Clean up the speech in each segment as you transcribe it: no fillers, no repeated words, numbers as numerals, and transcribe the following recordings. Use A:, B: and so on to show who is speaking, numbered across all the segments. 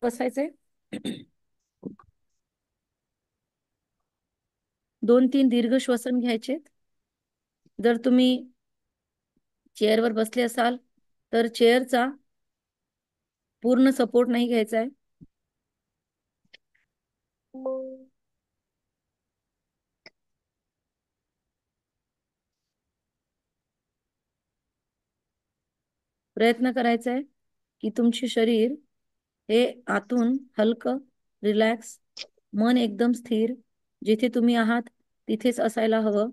A: बसायचंय. 2-3 दीर्घ श्वसन घ्यायचे. जर तुम्ही चेअरवर बसले असाल तर चेअरचा पूर्ण सपोर्ट नाही घ्यायचा आहे. प्रयत्न करायचा आहे की तुमचे शरीर हे आतून हलकं, रिलॅक्स, मन एकदम स्थिर, जिथे तुम्ही आहात तिथेच असायला हवं.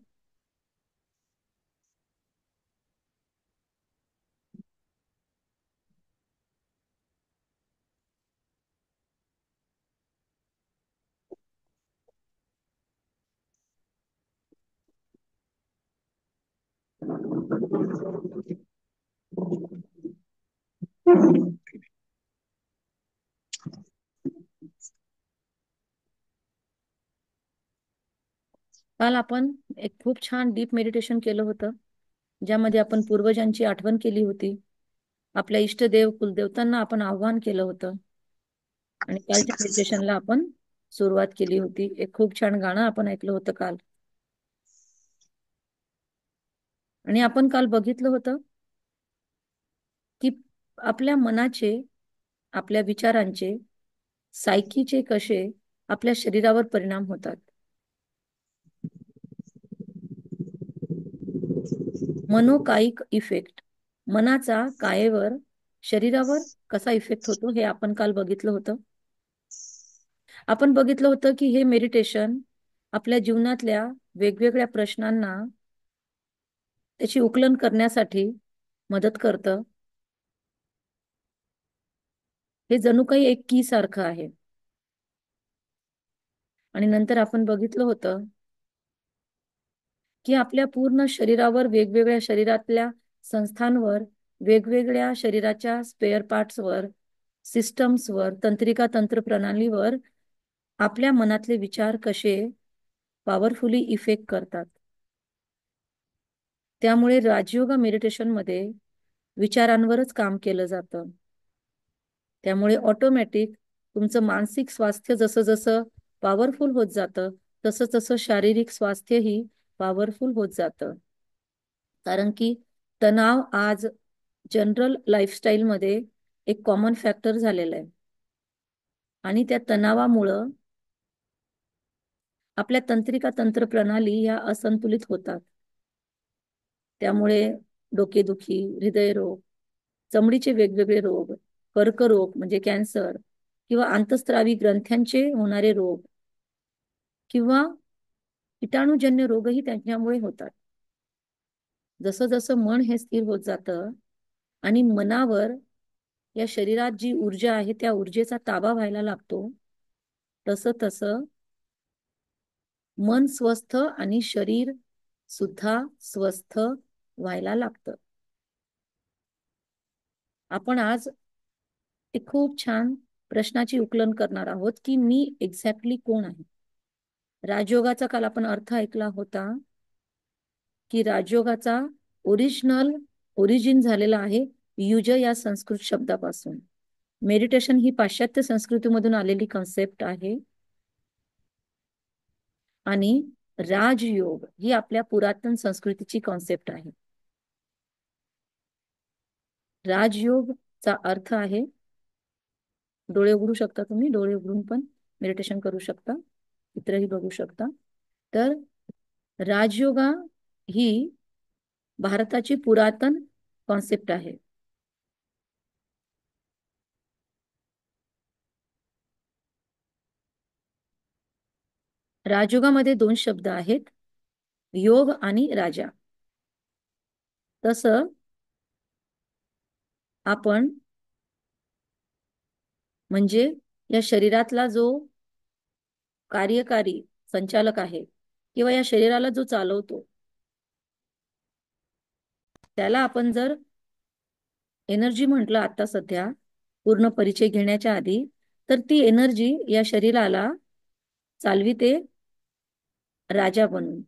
A: काल आपण एक खूप छान डीप मेडिटेशन केलं होतं, ज्यामध्ये आपण पूर्वजांची आठवण केली होती. आपल्या इष्टदेव कुलदेवतांना आपण आव्हान केलं होतं आणि कालच्या मेडिटेशनला आपण सुरुवात केली होती. एक खूप छान गाणं आपण ऐकलं होतं काल. आणि आपण काल बघितलं होतं की आपल्या मनाचे, आपल्या विचारांचे, सायकीचे कसे आपल्या शरीरावर परिणाम होतात. मनोकायिक इफेक्ट, मनाचा कायेवर, शरीरावर कसा इफेक्ट होतो हे आपण काल बघितलं होतं. आपण बघितलं होतं की हे मेडिटेशन आपल्या जीवनातल्या वेगवेगळ्या प्रश्नांना त्याची उकलन करण्यासाठी मदत करतं. हे जणू काही एक की सारखं आहे. आणि नंतर आपण बघितलं होतं की आपल्या पूर्ण शरीरावर, वेगवेगळ्या शरीरातल्या संस्थांवर, वेगवेगळ्या शरीराच्या स्पेअर पार्ट्सवर, सिस्टम्सवर, तंत्रिका तंत्र प्रणालीवर आपल्या मनातले विचार कसे पॉवरफुली इफेक्ट करतात. त्यामुळे राजयोगा मेडिटेशन मध्ये विचारांवरच काम केलं जातं. त्यामुळे ऑटोमॅटिक तुमचं मानसिक स्वास्थ्य जसं जसं पॉवरफुल होत जातं, तसं तसं शारीरिक स्वास्थ्यही पॉवरफुल होत जातं. कारण की तणाव आज जनरल लाईफस्टाईल मध्ये एक कॉमन फॅक्टर झालेला आहे. आणि त्या तणावामुळं आपल्या तंत्रिका तंत्र प्रणाली या असंतुलित होतात. त्यामुळे डोकेदुखी, हृदयरोग, चमडीचे वेगवेगळे रोग, कर्करोग म्हणजे कॅन्सर, किंवा अंतस्त्रावी ग्रंथ्यांचे होणारे रोग किंवा कीटाणूजन्य रोगही त्यांच्यामुळे होतात. जसं जसं मन हे स्थिर होत जातं आणि मनावर या शरीरात जी ऊर्जा आहे त्या ऊर्जेचा ताबा व्हायला लागतो, तसं तसं मन स्वस्थ आणि शरीर सुद्धा स्वस्थ व्हायला लागतं. आपण आज एक खूप छान प्रश्नाची उकलन करणार आहोत की मी एक्झॅक्टली कोण आहे. राजयोगाचा काल आपण अर्थ ऐकला होता की राजयोगाचा ओरिजिन झालेला आहे युज या संस्कृत शब्दापासून. मेडिटेशन ही पाश्चात्य संस्कृतीमधून आलेली कन्सेप्ट आहे आणि राजयोग ही आपल्या पुरातन संस्कृतीची कॉन्सेप्ट आहे. राजयोगचा अर्थ आहे, डोळे उघडू शकता तुम्ही, डोळे उघडून पण मेडिटेशन करू शकता, चित्रही बघू शकता. तर राजयोगा ही भारताची पुरातन कॉन्सेप्ट आहे. राजयोगामध्ये 2 शब्द आहेत, योग आणि राजा. तसं आपण म्हणजे या शरीरातला जो कार्यकारी संचालक आहे किंवा या शरीराला जो चालवतो, त्याला आपण जर एनर्जी म्हटलं आता सध्या पूर्ण परिचय घेण्याच्या आधी, तर ती एनर्जी या शरीराला चालविते राजा बनून.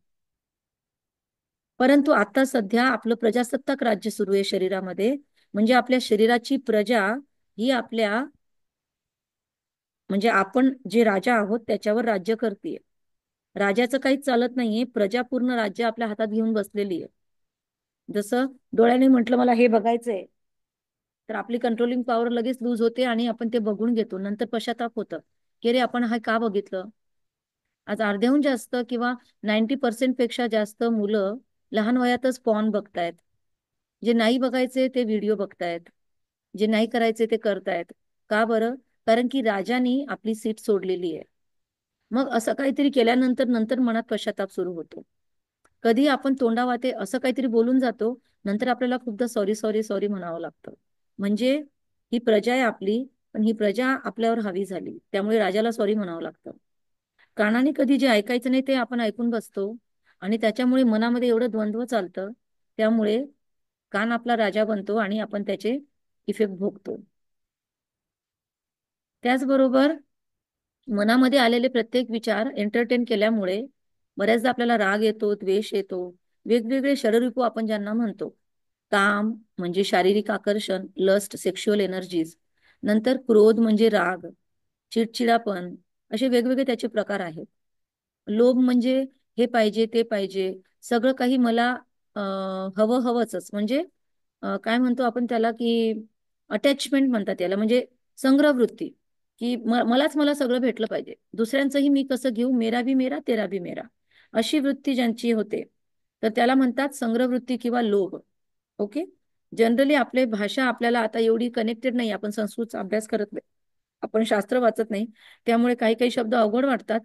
A: परंतु आता सध्या आपलं प्रजासत्ताक राज्य सुरू आहे शरीरामध्ये, म्हणजे आपल्या शरीराची प्रजा ही आपल्या म्हणजे आपण जे राजा आहोत त्याच्यावर राज्य करते. राजाचं काहीच चालत नाहीये, प्रजा पूर्ण राज्य आपल्या हातात घेऊन बसलेली आहे. जसं डोळ्याने म्हटलं मला हे बघायचंय, तर आपली कंट्रोलिंग पॉवर लगेच लूज होते आणि आपण ते बघून घेतो. नंतर पश्चाताप होतं की अरे आपण हा का बघितलं. आज अर्ध्याहून जास्त किंवा 90% पेक्षा जास्त मुलं लहान वयातच पॉर्न बघतायत. जे नाही बघायचे ते व्हिडिओ बघतायत, जे नाही करायचे ते करतायत. का बरं? कारण की राजानी आपली सीट सोडलेली आहे. मग असं काहीतरी केल्यानंतर नंतर मनात पश्चाताप सुरू होतो. कधी आपण तोंडावाटे असं काहीतरी बोलून जातो, नंतर आपल्याला खूपदा सॉरी सॉरी सॉरी म्हणावं लागतं. म्हणजे ही प्रजा आहे आपली, पण ही प्रजा आपल्यावर हावी झाली, त्यामुळे राजाला सॉरी म्हणावं लागतं. कानाने कधी जे ऐकायचं नाही ते आपण ऐकून बसतो आणि त्याच्यामुळे मनामध्ये एवढं द्वंद्व चालतं. त्यामुळे कान आपला राजा बनतो आणि आपण त्याचे इफेक्ट भोगतो. त्याचबरोबर मनामध्ये आलेले प्रत्येक विचार एंटरटेन केल्यामुळे बऱ्याचदा आपल्याला राग येतो, द्वेष येतो. वेगवेगळे षडरिपू आपण ज्यांना म्हणतो. काम म्हणजे शारीरिक आकर्षण, लस्ट, सेक्शुअल एनर्जीज. नंतर क्रोध म्हणजे राग, चिडचिडापण, असे वेगवेगळे त्याचे प्रकार आहेत. लोभ म्हणजे हे पाहिजे ते पाहिजे, सगळं काही मला हवं हवंच. म्हणजे काय म्हणतो आपण त्याला की अटॅचमेंट म्हणतात याला, म्हणजे संग्रहवृत्ती, की मला सगळं भेटलं पाहिजे, दुसऱ्यांचंही मी कसं घेऊ, मेरा भी मेरा तेरा भी मेरा, अशी वृत्ती ज्यांची होते तर त्याला म्हणतात संग्रहवृत्ती किंवा लोभ. ओके. जनरली आपली भाषा आपल्याला आता एवढी कनेक्टेड नाही, आपण संस्कृतचा अभ्यास करत नाही, आपण शास्त्र वाचत नाही, त्यामुळे काही काही शब्द अवघड वाटतात.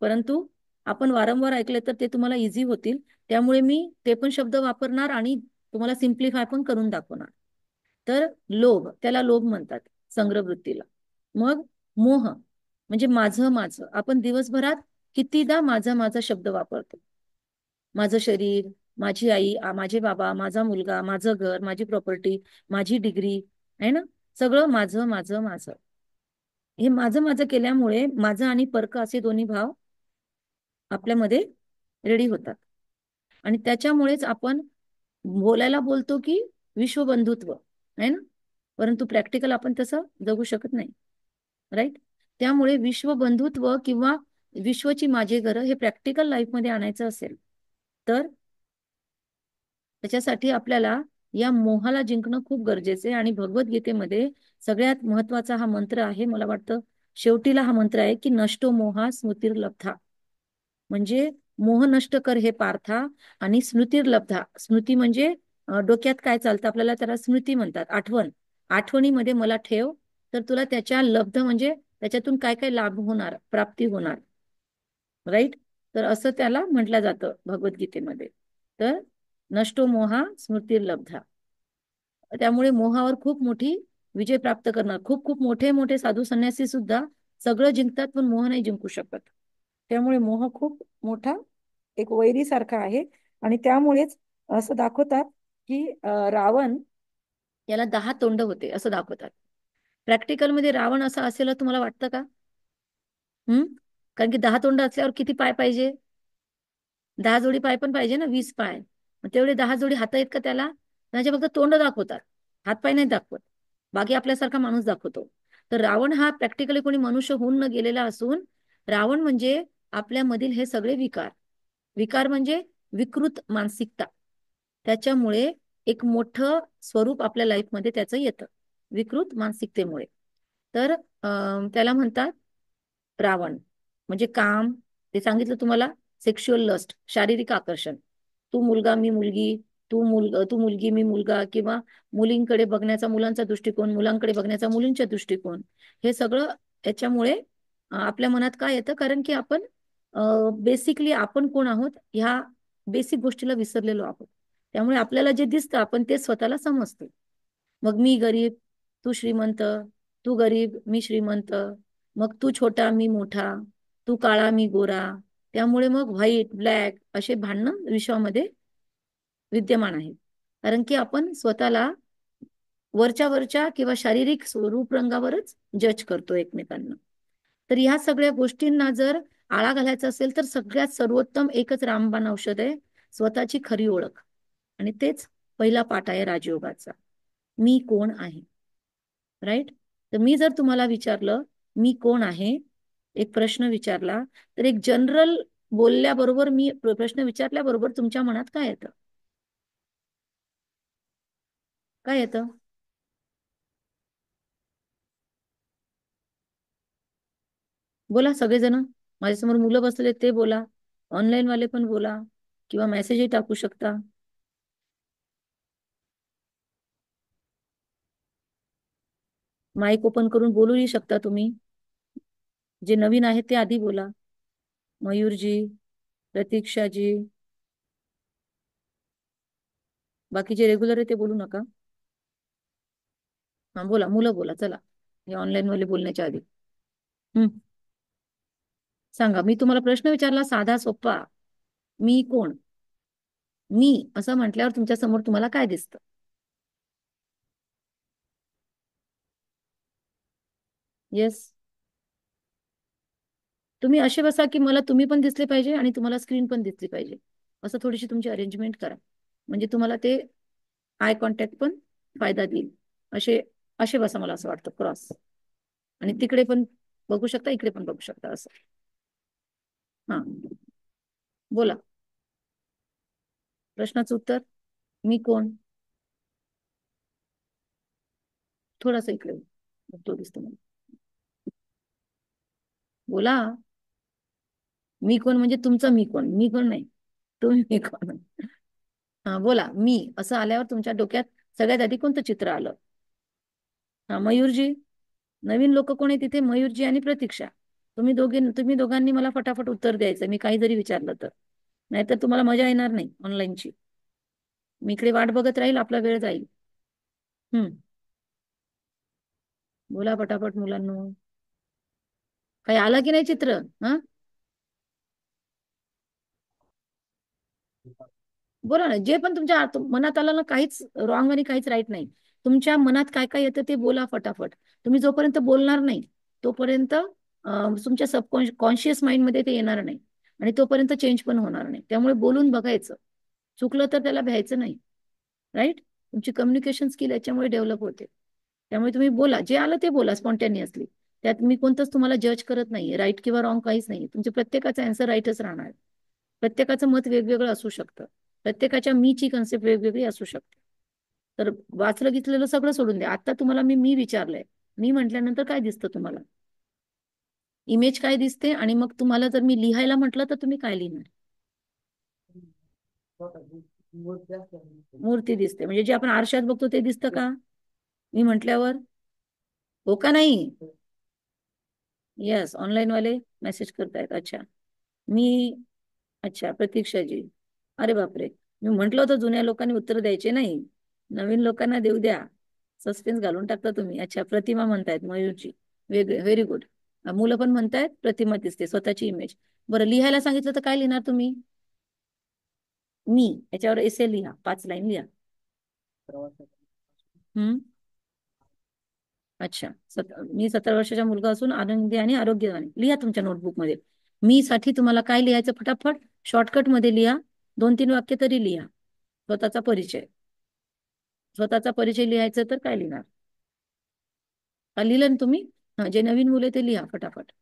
A: परंतु आपण वारंवार ऐकले तर ते तुम्हाला इझी होतील. त्यामुळे मी ते पण शब्द वापरणार आणि तुम्हाला सिम्प्लिफाय पण करून दाखवणार. तर लोभ, त्याला लोभ म्हणतात संग्रहवृत्तीला. मग मोह म्हणजे माझं माझं, आपण दिवसभरात कितीदा माझा माझा शब्द वापरतो. माझं शरीर, माझी आई, माझे बाबा, माझा मुलगा, माझं घर, माझी प्रॉपर्टी, माझी डिग्री, आहे ना, सगळं माझं माझं माझं. हे माझं माझं केल्यामुळे माझं आणि परक असे दोन्ही भाव आपल्यामध्ये रेडी होतात. आणि त्याच्यामुळेच आपण बोलायला बोलतो की विश्वबंधुत्व आहे ना, परंतु प्रॅक्टिकल आपण तसं जगू शकत नाही. राईट. त्यामुळे विश्वबंधुत्व किंवा विश्वची माझे घर हे प्रॅक्टिकल लाईफमध्ये आणायचं असेल तर त्याच्यासाठी आपल्याला या मोहाला जिंकणं खूप गरजेचं आहे. आणि भगवद्गीतेमध्ये सगळ्यात महत्वाचा हा मंत्र आहे, मला वाटतं शेवटीला हा मंत्र आहे की नष्टो मोहा स्मृतिर्लब्धा. म्हणजे मोह नष्ट कर हे पार्था, आणि स्मृतिर्लब्धा, स्मृती म्हणजे डोक्यात काय चालतं आपल्याला त्याला स्मृती म्हणतात, आठवण. आठवणीमध्ये मला ठेव, तर तुला त्याच्या लब्ध म्हणजे त्याच्यातून काय काय लाभ होणार, प्राप्ती होणार. राईट. तर असं त्याला म्हटलं जातं भगवद्गीतेमध्ये. तर नष्टो मोहा स्मृतिर्लब्धा. त्यामुळे मोहावर खूप मोठी विजय प्राप्त करणार. खूप खूप मोठे मोठे साधू संन्यासी सुद्धा सगळं जिंकतात पण मोह नाही जिंकू शकत. त्यामुळे मोह खूप मोठा एक वैरी सारखा आहे. आणि त्यामुळेच असं दाखवतात की रावण याला 10 तोंड होते असं दाखवतात. प्रॅक्टिकल मध्ये रावण असा असेल तुम्हाला वाटतं का? कारण की 10 तोंड असल्यावर किती पाय पाहिजे? 10 जोडी पाय पण पाहिजे ना, 20 पाय. मग तेवढे 10 जोडी हात आहेत का त्याला? त्याचे फक्त तोंड दाखवतात, हात पाय नाही दाखवत. बाकी आपल्यासारखा माणूस दाखवतो. तर रावण हा प्रॅक्टिकली कोणी मनुष्य होऊन न गेलेला असून रावण म्हणजे आपल्यामधील हे सगळे विकार. विकार म्हणजे विकृत मानसिकता. त्याच्यामुळे एक मोठं स्वरूप आपल्या लाईफमध्ये त्याचं येतं विकृत मानसिकतेमुळे. तर त्याला म्हणतात रावण. म्हणजे काम, ते सांगितलं तुम्हाला, सेक्शुअल लस्ट, शारीरिक आकर्षण. तू मुलगा मी मुलगी, तू मुलगी मी मुलगा, किंवा मुलींकडे बघण्याचा मुलांचा दृष्टिकोन, मुलांकडे बघण्याचा मुलींचा दृष्टिकोन, हे सगळं याच्यामुळे आपल्या मनात काय येतं, कारण की आपण बेसिकली आपण कोण आहोत ह्या बेसिक गोष्टीला विसरलेलो आहोत. त्यामुळे आपल्याला जे दिसतं आपण ते स्वतःला समजतो. मग मी गरीब, तू श्रीमंत, तू गरीब मी श्रीमंत, मग तू छोटा मी मोठा, तू काळा मी गोरा. त्यामुळे मग व्हाईट ब्लॅक असे भांडणं विश्वामध्ये विद्यमान आहेत. कारण की आपण स्वतःला वरच्या वरच्या किंवा शारीरिक रूपरंगावरच जज करतो एकमेकांना. तर ह्या सगळ्या गोष्टींना जर आळा घालायचा असेल तर सगळ्यात सर्वोत्तम एकच रामबाण औषध आहे, स्वतःची खरी ओळख. आणि तेच पहिला पाठ आहे राजयोगाचा, मी कोण आहे. राईट. तर मी जर तुम्हाला विचारलं मी कोण आहे, एक प्रश्न विचारला, तर एक जनरल बोलल्याबरोबर मी प्रश्न विचारल्याबरोबर तुमच्या मनात काय येतं? काय येतं? बोला सगळेजण. माझ्यासमोर मुलं बसले ते बोला, ऑनलाईन वाले पण बोला, किंवा मेसेजही टाकू शकता. माईक ओपन करून बोलूही शकता तुम्ही. जे नवीन आहेत ते आधी बोला. मयूरजी, प्रतीक्षाजी, बाकी जे रेग्युलर आहे ते बोलू नका. हा बोला, मुलं बोला चला, हे ऑनलाईन वाले बोलण्याच्या आधी. हम्म. सांगा, मी तुम्हाला प्रश्न विचारला साधा सोपा. मी कोण? मी असं म्हटल्यावर तुमच्या समोर तुम्हाला काय दिसतं? येस. तुम्ही असे बसा की मला तुम्ही पण दिसले पाहिजे आणि तुम्हाला स्क्रीन पण दिसली पाहिजे. असं थोडीशी तुमची अरेंजमेंट करा, म्हणजे तुम्हाला ते आय कॉन्टॅक्ट पण फायदा देईल. असे असे बसा, मला असं वाटतं क्रॉस. आणि तिकडे पण बघू शकता, इकडे पण बघू शकता असं. हा बोला, प्रश्नाचं उत्तर. मी कोण? थोडासा इकडे तो दिसतो मला. बोला. मी कोण म्हणजे तुमचा मी कोण? मी कोण नाही, तुम्ही मी कोण. हा बोला, मी असं आल्यावर तुमच्या डोक्यात सगळ्यात आधी कोणतं चित्र आलं? हा मयूरजी. नवीन लोक कोण आहे तिथे? मयूरजी आणि प्रतीक्षा. तुम्ही दोघांनी मला फटाफट उत्तर द्यायचं, मी काही जरी विचारलं तर. नाहीतर तुम्हाला मजा येणार नाही ऑनलाईनची. मी इकडे वाट बघत राहील, आपला वेळ जाईल. हम्म. बोला पटापट मुलांनो. काही आलं की नाही चित्र? हा बोला ना, जे पण तुमच्या मनात आलं ना, काहीच रॉंग आणि काहीच राईट नाही. तुमच्या मनात काय काय येतं ते बोला फटाफट. तुम्ही जोपर्यंत बोलणार नाही तोपर्यंत तुमच्या सबकॉन्शियस माइंड मध्ये ते येणार नाही, आणि तोपर्यंत चेंज पण होणार नाही. त्यामुळे बोलून बघायचं, चुकलं तर त्याला भ्यायचं नाही. राईट. तुमची कम्युनिकेशन स्किल याच्यामुळे डेव्हलप होते. त्यामुळे तुम्ही बोला, जे आलं ते बोला स्पॉन्टेनियसली. त्यात मी कोणतंच तुम्हाला जज करत नाहीये, राईट किंवा रॉंग काहीच नाही. तुमचे प्रत्येकाचा आन्सर राईटच राहणार. प्रत्येकाचं मत वेगवेगळं असू शकतं. प्रत्येकाच्या मीची कन्सेप्ट वेगवेगळी असू शकते. तर वाचलं घेतलेलं सगळं सोडून द्या. आता तुम्हाला मी विचारलंय, मी म्हटल्यानंतर काय दिसतं तुम्हाला? इमेज काय दिसते? आणि मग तुम्हाला जर मी लिहायला म्हटलं तर तुम्ही काय लिहिणार? मूर्ती दिसते, म्हणजे जे आपण आरशात बघतो ते दिसतं का मी म्हटल्यावर? हो का नाही? येस, ऑनलाईन वाले मेसेज करतायत. अच्छा. मी. अच्छा प्रतीक्षाजी. अरे बापरे. मी म्हंटल होतं जुन्या लोकांनी उत्तर द्यायचे नाही, नवीन लोकांना देऊ द्या. सस्पेन्स घालून टाकता तुम्ही. अच्छा, प्रतिमा म्हणतायत मयूरची. वेगळे, व्हेरी गुड. मुलं पण म्हणतायत प्रतिमा दिसते, स्वतःची इमेज. बरं, लिहायला सांगितलं तर काय लिहिणार तुम्ही? मी याच्यावर एसे लिहा, 5 लाईन लिहा. हम्म. अच्छा. मी 17 वर्षाचा मुलगा असून आनंदी आणि आरोग्यवान. लिहा तुमच्या नोटबुक मध्ये. मी साठी तुम्हाला काय लिहायचं? फटाफट शॉर्टकट मध्ये लिहा. 2-3 वाक्य तरी लिहा. स्वतःचा परिचय. स्वतःचा परिचय लिहायचं तर काय लिहिणार? का लिहिलं ना तुम्ही? हा, जे नवीन मुले ते लिहा फटाफट.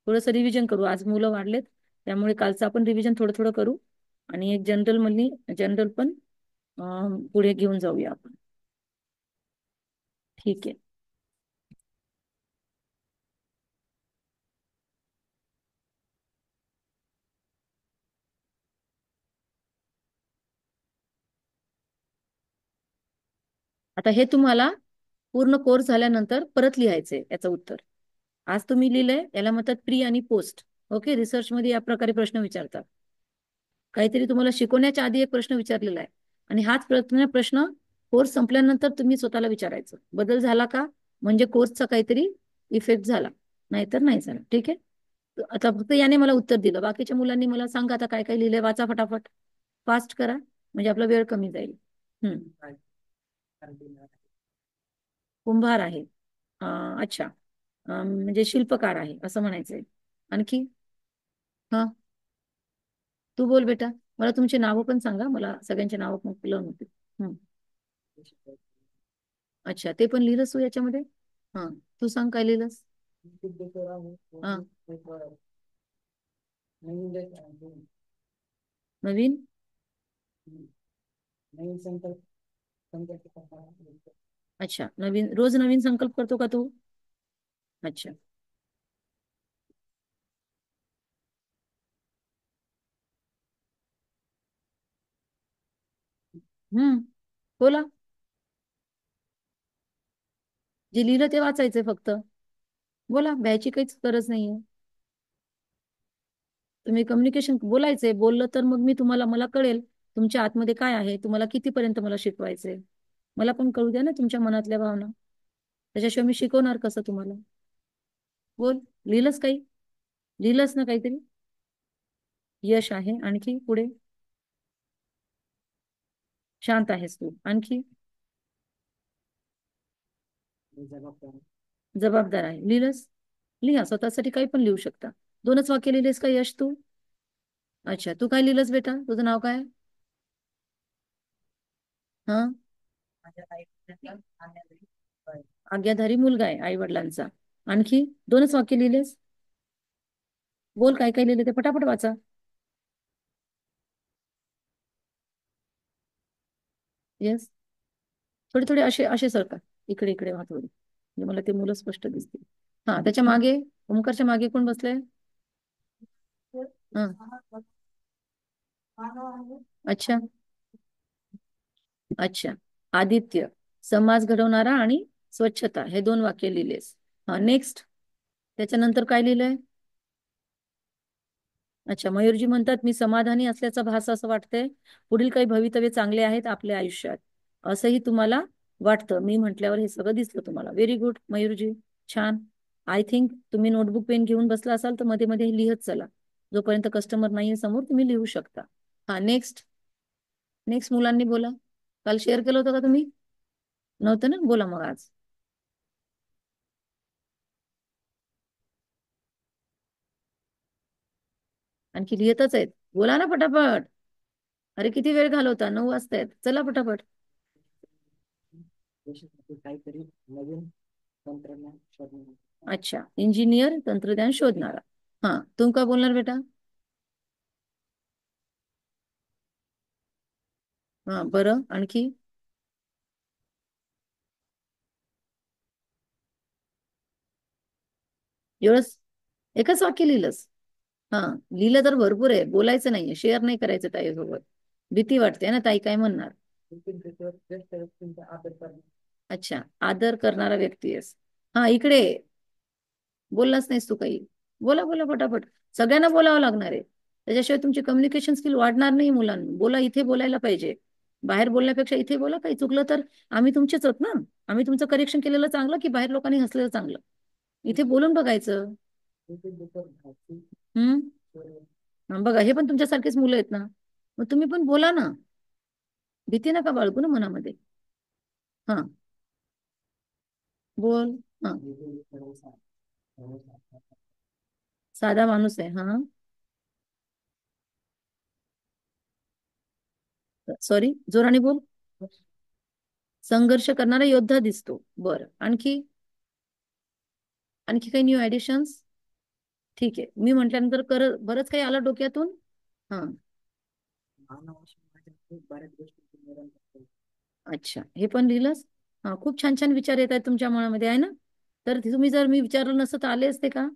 A: थोडंसं रिव्हिजन करू, आज मुलं वाढलेत त्यामुळे कालचं आपण रिव्हिजन थोडं थोडं करू. आणि एक जनरल पण पुढे घेऊन जाऊया आपण. ठीक आहे. आता हे तुम्हाला पूर्ण कोर्स झाल्यानंतर परत लिहायचंय याचं उत्तर. आज तुम्ही लिहिलंय, याला म्हणतात प्री आणि पोस्ट. ओके. रिसर्च मध्ये या प्रकारे प्रश्न विचारतात. काहीतरी तुम्हाला शिकवण्याच्या आधी एक प्रश्न विचारलेला आहे, आणि हाच प्रश्न कोर्स संपल्यानंतर तुम्ही स्वतःला विचारायचं, बदल झाला का? म्हणजे कोर्सचा काहीतरी इफेक्ट झाला, नाहीतर नाही झाला. ठीक आहे. आता फक्त याने मला उत्तर दिलं, बाकीच्या मुलांनी मला सांगा आता काय काय लिहिलंय, वाचा फटाफट. फास्ट करा, म्हणजे आपला वेळ कमी जाईल. हम्म. कुंभार आहे. अच्छा. म्हणजे शिल्पकार आहे असं म्हणायचंय. आणखी? हा, तू बोल बेटा. मला तुमची नावं पण सांगा, मला सगळ्यांची नावं पण कळलं नव्हती. हम्म. अच्छा, ते पण लिहिलंस तू याच्यामध्ये? हा. तू सांग काय लिहिलंस. हा. नवीन अच्छा, नवीन रोज नवीन संकल्प करतो का तू. अच्छा. बोला. जे लिहिलं ते वाचायचंय फक्त. बोला, भ्यायची काहीच गरज नाहीये. तुम्ही कम्युनिकेशन बोलायचंय, बोललं तर मग मी तुम्हाला, मला कळेल तुमच्या आतमध्ये काय आहे, तुम्हाला कितीपर्यंत मला शिकवायचंय. मला पण कळू द्या ना तुमच्या मनातल्या भावना. त्याच्याशिवाय मी शिकवणार कसं तुम्हाला. बोल. लिहिलंस काही. लिहिलंस ना काहीतरी. यश आहे, आणखी पुढे. शांत आहेस तू, आणखी. जबाबदार आहे, लिहिलंस. लिहा, स्वतःसाठी काही पण लिहू शकता. दोनच वाक्य लिहिलेस का यश तू. अच्छा, तू काय लिहिलंस बेटा, तुझं नाव काय. हा. आज्ञाधारी मुलगा आहे आई वडिलांचा. आणखी. दोनच वाक्य लिहिलेस. बोल, काय काय लिहिले ते पटापट वाचा. येस. थोडे थोडे असे असे सरका. इकडे इकडे व्हा थोडी, म्हणजे मला ते मुलं स्पष्ट दिसतील. हा, त्याच्या मागे. ओमकारच्या मागे कोण बसलंय. हा. अच्छा. अच्छा. आदित्य. समाज घडवणारा आणि स्वच्छता, हे दोन वाक्य लिहिलेस. हा, नेक्स्ट. त्याच्यानंतर काय लिहिलंय. अच्छा, मयूरजी म्हणतात मी समाधानी असल्याचा भास असं वाटतंय. पुढील काही भवितव्य चांगले आहेत आपल्या आयुष्यात, असंही तुम्हाला वाटतं. मी म्हटल्यावर हे सगळं दिसलं तुम्हाला. Very good Mayur ji. छान. आय थिंक तुम्ही नोटबुक पेन घेऊन बसला असाल तर मध्ये मध्ये हे लिहत चला. जोपर्यंत कस्टमर नाहीये समोर तुम्ही लिहू शकता. हा, नेक्स्ट. नेक्स्ट मुलांनी बोला. काल शेअर केलं होतं का तुम्ही. नव्हतं ना, बोला मग आज. आणखी लिहितच आहेत. बोला ना पटापट. अरे किती वेळ घालवता, 9 वाजतायत, चला पटापट. अच्छा, इंजिनियर तंत्रज्ञान शोधणारा. हा, तुम का बोलणार बेटा. हा, बरं, आणखी. एवढंच. एकच वाक्य लिहिलंस. हा. लिहिलं तर भरपूर आहे, बोलायचं नाहीये, शेअर नाही करायचं ताईसोबत. भीती वाटते ना, ताई काय म्हणणार. अच्छा, आदर करणारा व्यक्ती आहेस. हा, इकडे. बोललाच नाहीस तू काही. बोला बोला पटापट. सगळ्यांना बोलावं लागणार आहे. त्याच्याशिवाय तुमची कम्युनिकेशन स्किल वाढणार नाही मुलांना. बोला, इथे बोलायला पाहिजे. बाहेर बोलण्यापेक्षा इथे बोला. काही चुकलं तर आम्ही तुमचेच आहोत ना. आम्ही तुमचं करेक्शन केलेलं चांगलं की बाहेर लोकांनी हसलेलं चांगलं. इथे बोलून बघायचं. हम्म. हा, बघा, हे पण तुमच्यासारखेच मुलं आहेत ना. मग तुम्ही पण बोला ना. भीती नका बाळगू ना मनामध्ये. हा. बोल. हा. साधा माणूस आहे. हा. सॉरी, जोराने बोल. संघर्ष करणारा योद्धा दिसतो. बरं, आणखी. आणखी काही न्यू ऍडिशन्स. ठीक आहे, मी म्हटल्यानंतर बरंच काही आलं डोक्यातून. हा. अच्छा, हे पण लिहिलंस. हा, खूप छान छान विचार येत आहेत तुमच्या मनामध्ये, आहे ना. तर तुम्ही जर मी विचारलं नसतं तर आले असते का.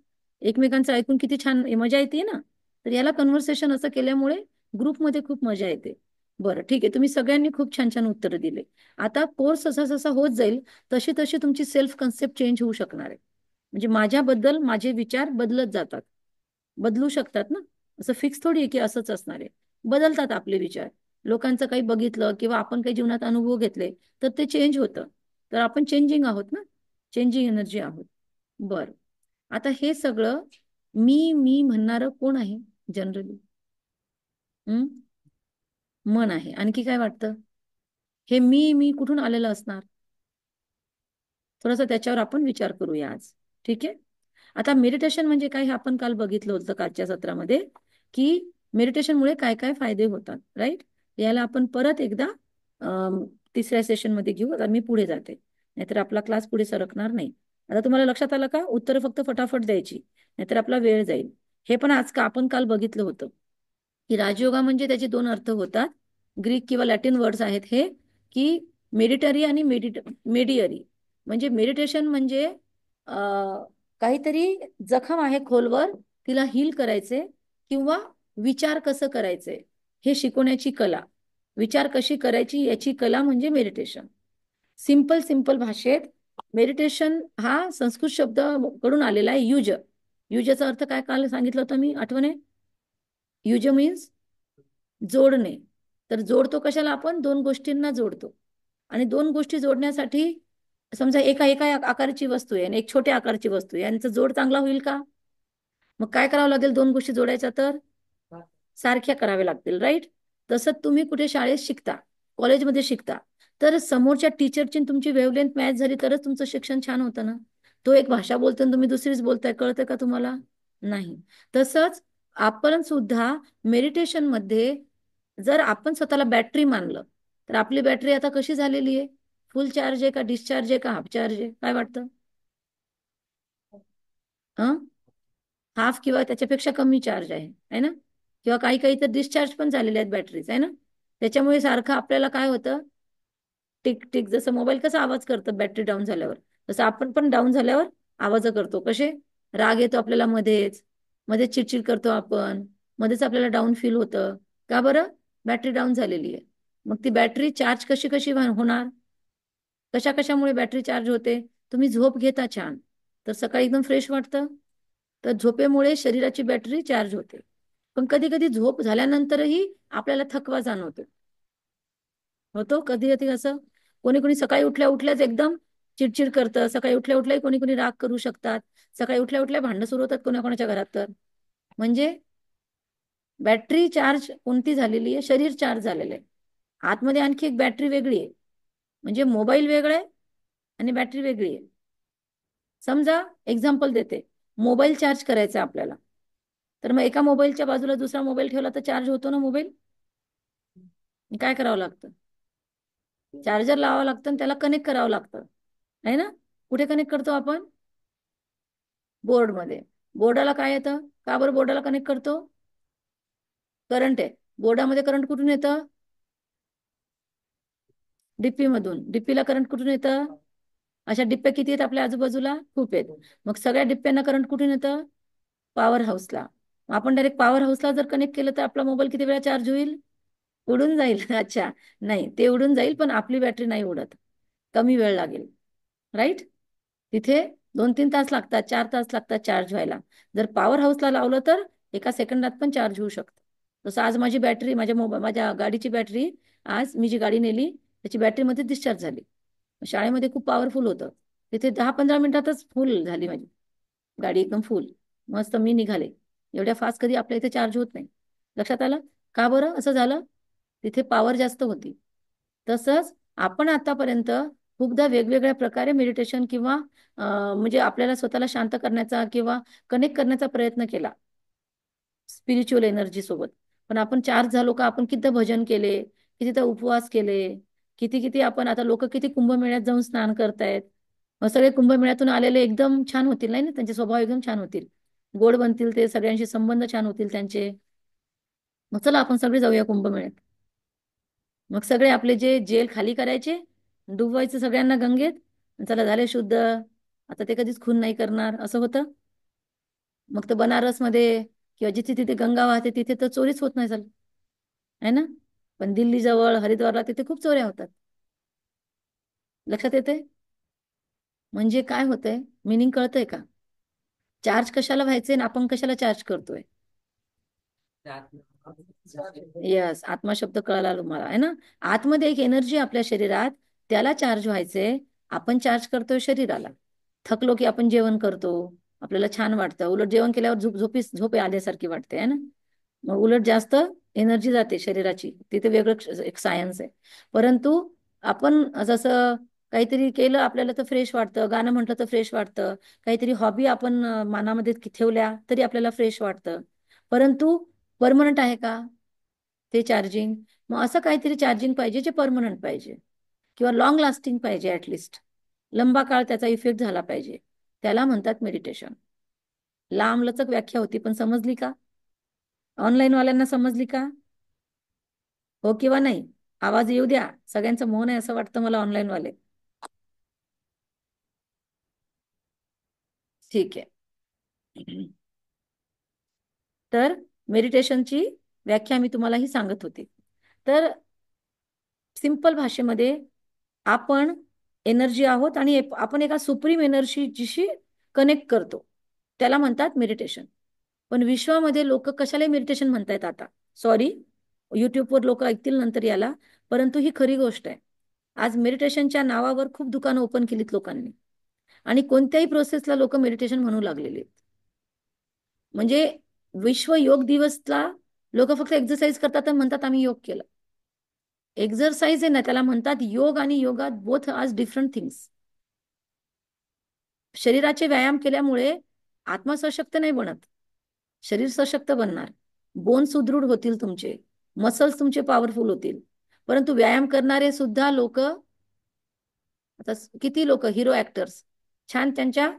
A: एकमेकांचं ऐकून किती छान मजा येते ना. तर याला कन्व्हर्सेशन असं केल्यामुळे ग्रुपमध्ये खूप मजा येते. बरं, ठीक आहे, तुम्ही सगळ्यांनी खूप छान छान उत्तरं दिले. आता कोर्स जसा जसा होत जाईल तशी तशी तुमची सेल्फ कन्सेप्ट चेंज होऊ शकणार आहे. म्हणजे माझ्याबद्दल माझे विचार बदलत जातात. बदलू शकतात ना. असं फिक्स थोडी आहे की असंच असणार आहे. बदलतात आपले विचार. लोकांचं काही बघितलं किंवा आपण काही जीवनात अनुभव घेतले तर ते चेंज होतं. तर आपण चेंजिंग आहोत ना. चेंजिंग एनर्जी आहोत. बर. आता हे सगळं मी मी म्हणणारं कोण आहे जनरली. मन आहे. आणखी काय वाटतं. हे मी कुठून आलेलं असणार. थोडासा त्याच्यावर आपण विचार करूया आज. ठीक आहे. आता मेडिटेशन म्हणजे काय हे आपण काल बघितलं होतं कालच्या सत्रामध्ये, की मेडिटेशनमुळे काय काय फायदे होतात, राईट. याला आपण परत एकदा तिसऱ्या सेशन मध्ये घेऊ. आता मी पुढे जाते, नाहीतर आपला क्लास पुढे सरकणार नाही. आता तुम्हाला लक्षात आलं का? उत्तर फक्त फटाफट द्यायची, नाहीतर आपला वेळ जाईल. हे पण आपण काल बघितलं होतं की राजयोगा म्हणजे त्याचे दोन अर्थ होतात. ग्रीक किंवा लॅटिन वर्ड्स आहेत हे, की मेडिटरी आणि मेडियरी. म्हणजे मेडिटेशन म्हणजे काहीतरी जखम आहे खोलवर, तिला हील करायचे, किंवा विचार कसं करायचे हे शिकवण्याची कला. विचार कशी करायची याची कला म्हणजे मेडिटेशन. सिंपल सिंपल भाषेत मेडिटेशन हा संस्कृत शब्द कडून आलेला आहे, युज. युजचा अर्थ काय काल सांगितलं होतं मी, आठवणे? युज मीन्स जोडणे. तर जोडतो कशाला? आपण दोन गोष्टींना जोडतो. आणि दोन गोष्टी जोडण्यासाठी, समजा एका एका आकाराची वस्तू आहे आणि एक छोट्या आकाराची वस्तू आहे, यांचा जोड चांगला होईल का? मग काय करावं लागेल? दोन गोष्टी जोडायच्या तर सारख्या कराव्या लागतील, राईट? तसंच तुम्ही कुठे शाळेत शिकता, कॉलेजमध्ये शिकता, तर समोरच्या टीचरची तुमची वेव्हलेंथ मॅच झाली तरच तुमचं शिक्षण छान होतं ना. तो एक भाषा बोलतो आणि तुम्ही दुसरीच बोलताय, कळतं का तुम्हाला? नाही. तसंच आपण सुद्धा मेडिटेशन मध्ये जर आपण स्वतःला बॅटरी मानलं, तर आपली बॅटरी आता कशी झालेली आहे? फुल चार्ज आहे का, डिस्चार्ज आहे का, हाफ चार्ज आहे? काय वाटतं? हाफ किंवा त्याच्यापेक्षा कमी चार्ज आहे ना? किंवा काही काही तर डिस्चार्ज पण झालेले आहेत बॅटरीज, आहे ना? त्याच्यामुळे सारखं आपल्याला काय होतं? Tick tick. जसं मोबाईल कसा आवाज करतं बॅटरी डाऊन झाल्यावर, तसं आपण पण डाऊन झाल्यावर आवाज करतो. कसे? राग येतो आपल्याला मध्येच, मध्येच चिडचिड करतो आपण, मध्येच आपल्याला डाऊन फील होतं. का बरं? बॅटरी डाऊन झालेली आहे. मग ती बॅटरी चार्ज कशी कशी होणार? कशा कशामुळे बॅटरी चार्ज होते? तुम्ही झोप घेता छान, तर सकाळी एकदम फ्रेश वाटतं. तर झोपेमुळे शरीराची बॅटरी चार्ज होते. पण कधी कधी झोप झाल्यानंतरही आपल्याला थकवा जाणवतो. होतो कधी कधी असं. कोणी कोणी सकाळी उठल्या उठल्याच एकदम चिडचिड करतं. सकाळी उठल्या उठल्याही कोणी कोणी राग करू शकतात. सकाळी उठल्या उठल्या भांडणं सुरू होतात कोणाकोणाच्या घरात तर. म्हणजे बॅटरी चार्ज कोणती झालेली आहे? शरीर चार्ज झालेलं आहे. आतमध्ये आणखी एक बॅटरी वेगळी आहे. म्हणजे मोबाईल वेगळा आहे आणि बॅटरी वेगळी आहे. समजा एक्झाम्पल देते, मोबाईल चार्ज करायचा आपल्याला, तर मग एका मोबाईलच्या बाजूला दुसरा मोबाईल ठेवला तर चार्ज होतो ना मोबाईल? काय करावं लागतं? चार्जर लावावं लागतं आणि त्याला कनेक्ट करावं लागतं, आहे ना? कुठे कनेक्ट करतो आपण? बोर्डमध्ये. बोर्डाला काय येतं? का बरं बोर्डाला कनेक्ट करतो? करंट आहे. बोर्डामध्ये करंट कुठून येतं? डीपी मधून. डीपीला करंट कुठून येतं? अशा डिप्प्या किती आहेत आपल्या आजूबाजूला? खूप आहेत. मग सगळ्या डिप्प्यांना करंट कुठून येतं? पॉवर हाऊसला. आपण डायरेक्ट पॉवर हाऊसला जर कनेक्ट केलं तर आपला मोबाईल किती वेळा चार्ज होईल? उडून जाईल. अच्छा. नाही, ते उडून जाईल पण आपली बॅटरी नाही उडत. कमी वेळ लागेल, राईट? तिथे 2-3 तास लागतात, 4 तास लागतात चार्ज व्हायला. जर पॉवर हाऊसला लावलं तर एका सेकंदात पण चार्ज होऊ शकतं. तसं आज माझी बॅटरी, माझ्या गाडीची बॅटरी, आज मी जी गाडी नेली त्याची बॅटरीमध्ये डिस्चार्ज झाली. शाळेमध्ये खूप पॉवरफुल होतं. तिथे 10-15 मिनिटातच फुल झाली माझी गाडी, एकदम फुल. मस्त मी निघाले. एवढ्या फास्ट कधी आपल्या इथे चार्ज होत नाही. लक्षात आलं? का बरं असं झालं? तिथे पॉवर जास्त होती. तसंच आपण आतापर्यंत खूपदा वेगवेगळ्या प्रकारे मेडिटेशन किंवा म्हणजे आपल्याला स्वतःला शांत करण्याचा किंवा कनेक्ट करण्याचा प्रयत्न केला स्पिरिच्युअल एनर्जी सोबत. पण आपण चार्ज झालो का? आपण किती भजन केले, किती उपवास केले, किती किती आपण, आता लोक किती कुंभमेळ्यात जाऊन स्नान करतायत. मग सगळे कुंभमेळ्यातून आलेले एकदम छान होतील, नाही ना? त्यांचे स्वभाव एकदम छान होतील, गोड बनतील, ते सगळ्यांशी संबंध छान होतील त्यांचे. मग चला आपण सगळे जाऊया कुंभमेळ्यात. मग सगळे आपले जे जेल खाली करायचे, डुबवायचे सगळ्यांना गंगेत, चला झाले शुद्ध, आता ते कधीच खून नाही करणार, असं होतं. मग तर बनारसमध्ये किंवा जिथे तिथे गंगा वाहते तिथे तर चोरीच होत नाही झालं, आहे ना? पण दिल्ली जवळ हरिद्वारला तिथे खूप चोऱ्या होतात. लक्षात येते? म्हणजे काय होतंय? मिनिंग कळतंय का? चार्ज कशाला व्हायचंय ना आपण कशाला चार्ज करतोय? यस, आत्मा शब्द कळाला तुम्हाला, आहे ना? आतमध्ये एक एनर्जी आपल्या शरीरात, त्याला चार्ज व्हायचंय. आपण चार्ज करतोय शरीराला. थकलो की आपण जेवण करतो, आपल्याला छान वाटतं. उलट जेवण केल्यावर झोप आल्यासारखी वाटते, आहे ना? मग उलट जास्त एनर्जी जाते शरीराची. तिथे वेगळं एक सायन्स आहे. परंतु आपण जसं काहीतरी केलं आपल्याला तर फ्रेश वाटतं, गाणं म्हटलं तर फ्रेश वाटतं, काहीतरी हॉबी आपण मनामध्ये ठेवल्या तरी आपल्याला फ्रेश वाटतं. परंतु परमनंट आहे का ते चार्जिंग? मग असं काहीतरी चार्जिंग पाहिजे जे परमनंट पाहिजे किंवा लॉंग लास्टिंग पाहिजे, ऍटलिस्ट लंबा काळ त्याचा इफेक्ट झाला पाहिजे. त्याला म्हणतात मेडिटेशन. लांबलचक व्याख्या होती, पण समजली का? ऑनलाईन वाल्यांना समजली का? हो किंवा नाही? आवाज येऊ द्या. सगळ्यांचं मौन आहे असं वाटतं मला, ऑनलाईन वाले. ठीक आहे. तर मेडिटेशनची व्याख्या मी तुम्हाला ही सांगत होते. तर सिंपल भाषेमध्ये आपण एनर्जी आहोत आणि आपण एका सुप्रीम एनर्जीशी कनेक्ट करतो, त्याला म्हणतात मेडिटेशन. पण विश्वामध्ये लोक कशाला मेडिटेशन म्हणतायत आता? सॉरी, युट्यूबवर लोक ऐकतील नंतर याला, परंतु ही खरी गोष्ट आहे. आज मेडिटेशनच्या नावावर खूप दुकानं ओपन केलीत लोकांनी, आणि कोणत्याही प्रोसेसला लोक मेडिटेशन म्हणू लागलेले आहेत. म्हणजे विश्व योग दिवसला लोक फक्त एक्सरसाइज करतात आणि म्हणतात आम्ही योग केलं. एक्सरसाइज आहे ना, त्याला म्हणतात योग आणि योगा बोथ आज डिफरंट थिंग्स. शरीराचे व्यायाम केल्यामुळे आत्मा सशक्त नाही बनत, शरीर सशक्त बनणार, बोन सुदृढ होतील तुमचे, मसल्स तुमचे पॉवरफुल होतील. परंतु व्यायाम करणारे सुद्धा लोक, आता किती लोक हिरो ऍक्टर्स छान त्यांच्या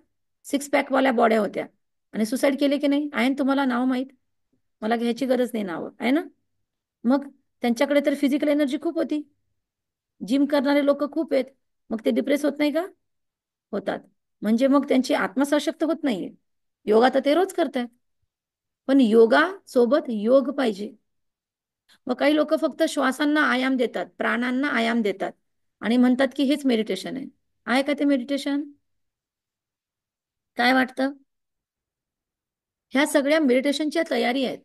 A: सिक्स पॅक वाल्या बॉड्या होत्या आणि सुसाईड केले की नाही? आहे ना तुम्हाला नाव माहीत? मला घ्यायची गरज नाही नाव, आहे ना? मग त्यांच्याकडे तर फिजिकल एनर्जी खूप होती. जिम करणारे लोक खूप आहेत, मग ते डिप्रेस होत नाही का? होतात. म्हणजे मग त्यांची आत्मा सशक्त होत नाहीये. योगा तर ते रोज करतायत, पण योगा सोबत योग पाहिजे. मग काही लोक फक्त श्वासांना आयाम देतात, प्राणांना आयाम देतात आणि म्हणतात की हेच मेडिटेशन आहे. आहे का ते मेडिटेशन? काय वाटतं? ह्या सगळ्या मेडिटेशनच्या तयारी आहेत.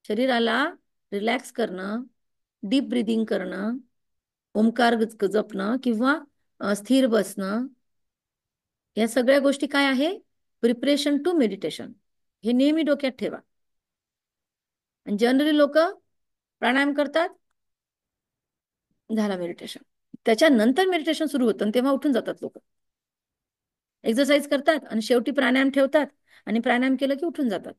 A: शरीराला रिलॅक्स करणं, डीप ब्रिदिंग करणं, ओंकार जपणं किंवा स्थिर बसणं, या सगळ्या गोष्टी काय आहे? Preparation to meditation. हे नेहमी डोक्यात ठेवा. आणि जनरली लोक प्राणायाम करतात, झाला मेडिटेशन, त्याच्यानंतर मेडिटेशन सुरू होतं आणि तेव्हा उठून जातात लोक. एक्सरसाइज करतात आणि शेवटी प्राणायाम ठेवतात आणि प्राणायाम केलं की उठून जातात.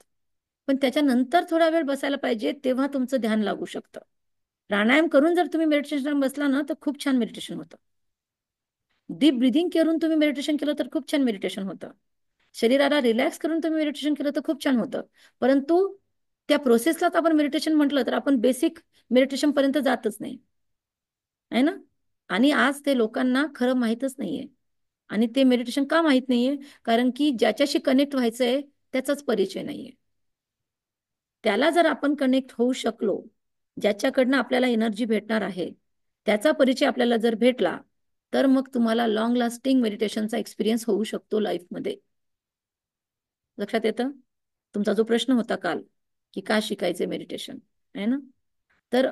A: पण त्याच्यानंतर थोडा वेळ बसायला पाहिजे, तेव्हा तुमचं ध्यान लागू शकतं. प्राणायाम करून जर तुम्ही मेडिटेशन बसला ना, तर खूप छान मेडिटेशन होतं. डीप ब्रिदिंग करून तुम्ही मेडिटेशन केलं तर खूप छान मेडिटेशन होतं. शरीराला रिलॅक्स करून तुम्ही मेडिटेशन केलं तर खूप छान होतं. परंतु त्या प्रोसेसलाच आपण मेडिटेशन म्हटलं तर आपण बेसिक मेडिटेशन पर्यंत जातच नाही, आहे ना? आणि आज ते लोकांना खरं माहीतच नाहीये. आणि ते मेडिटेशन का माहीत नाहीये? कारण की ज्याच्याशी कनेक्ट व्हायचंय त्याचाच परिचय नाहीये. त्याला जर आपण कनेक्ट होऊ शकलो, ज्याच्याकडनं आपल्याला एनर्जी भेटणार आहे, त्याचा परिचय आपल्याला जर भेटला, तर मग तुम्हाला लॉंग लास्टिंग मेडिटेशनचा एक्सपिरियन्स होऊ शकतो लाईफमध्ये. लक्षात येतं? तुमचा जो प्रश्न होता काल की का शिकायचे मेडिटेशन, आहे ना? तर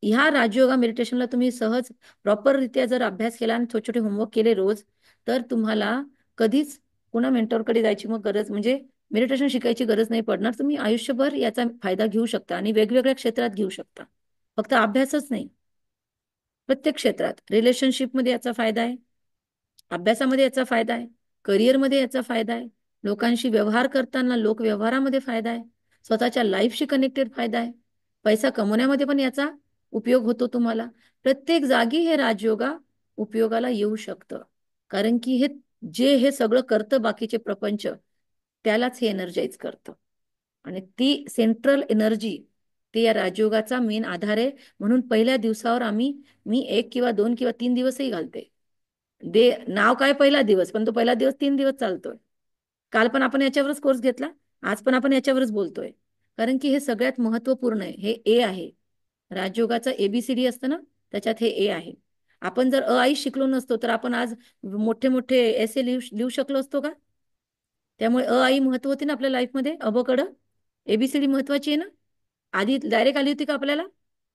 A: ह्या राजयोगा मेडिटेशनला तुम्ही सहज प्रॉपररित्या जर अभ्यास केला आणि छोटे छोटे होमवर्क केले रोज, तर तुम्हाला कधीच पुन्हा मेंटॉरकडे जायची मग गरज, म्हणजे मेडिटेशन शिकायची गरज नाही पडणार. तुम्ही आयुष्यभर याचा फायदा घेऊ शकता आणि वेगवेगळ्या क्षेत्रात घेऊ शकता. फक्त अभ्यासच नाही, प्रत्येक क्षेत्रात. रिलेशनशिपमध्ये याचा फायदा आहे, अभ्यासामध्ये याचा फायदा आहे, करिअरमध्ये याचा फायदा आहे, लोकांशी व्यवहार करताना लोक व्यवहारामध्ये फायदा आहे, स्वतःच्या लाईफशी कनेक्टेड फायदा आहे, पैसा कमवण्यामध्ये पण याचा उपयोग होतो तुम्हाला. प्रत्येक जागी हे राजयोगा उपयोगाला येऊ शकतं. कारण की हे सगळं करतं बाकीचे प्रपंच, त्यालाच हे एनर्जाइज करतं. आणि ती सेंट्रल एनर्जी, ते या राजयोगाचा मेन आधार आहे. म्हणून पहिल्या दिवसावर मी 1 किंवा 2 किंवा 3 दिवसही घालते. नाव काय पहिला दिवस, पण तो पहिला दिवस 3 दिवस चालतोय. काल पण आपण याच्यावरच कोर्स घेतला, आज पण आपण याच्यावरच बोलतोय. कारण की हे सगळ्यात महत्वपूर्ण आहे. हे ए आहे. राजयोगाचा ABCD असतं ना, त्याच्यात हे ए आहे. आपण जर आई शिकलो नसतो तर आपण आज मोठे मोठे एसे लिहू शकलो असतो का? त्यामुळे आई महत्व होती ना आपल्या लाईफमध्ये. अबकडं ABCD महत्वाची आहे ना. आधी डायरेक्ट आली होती का आपल्याला?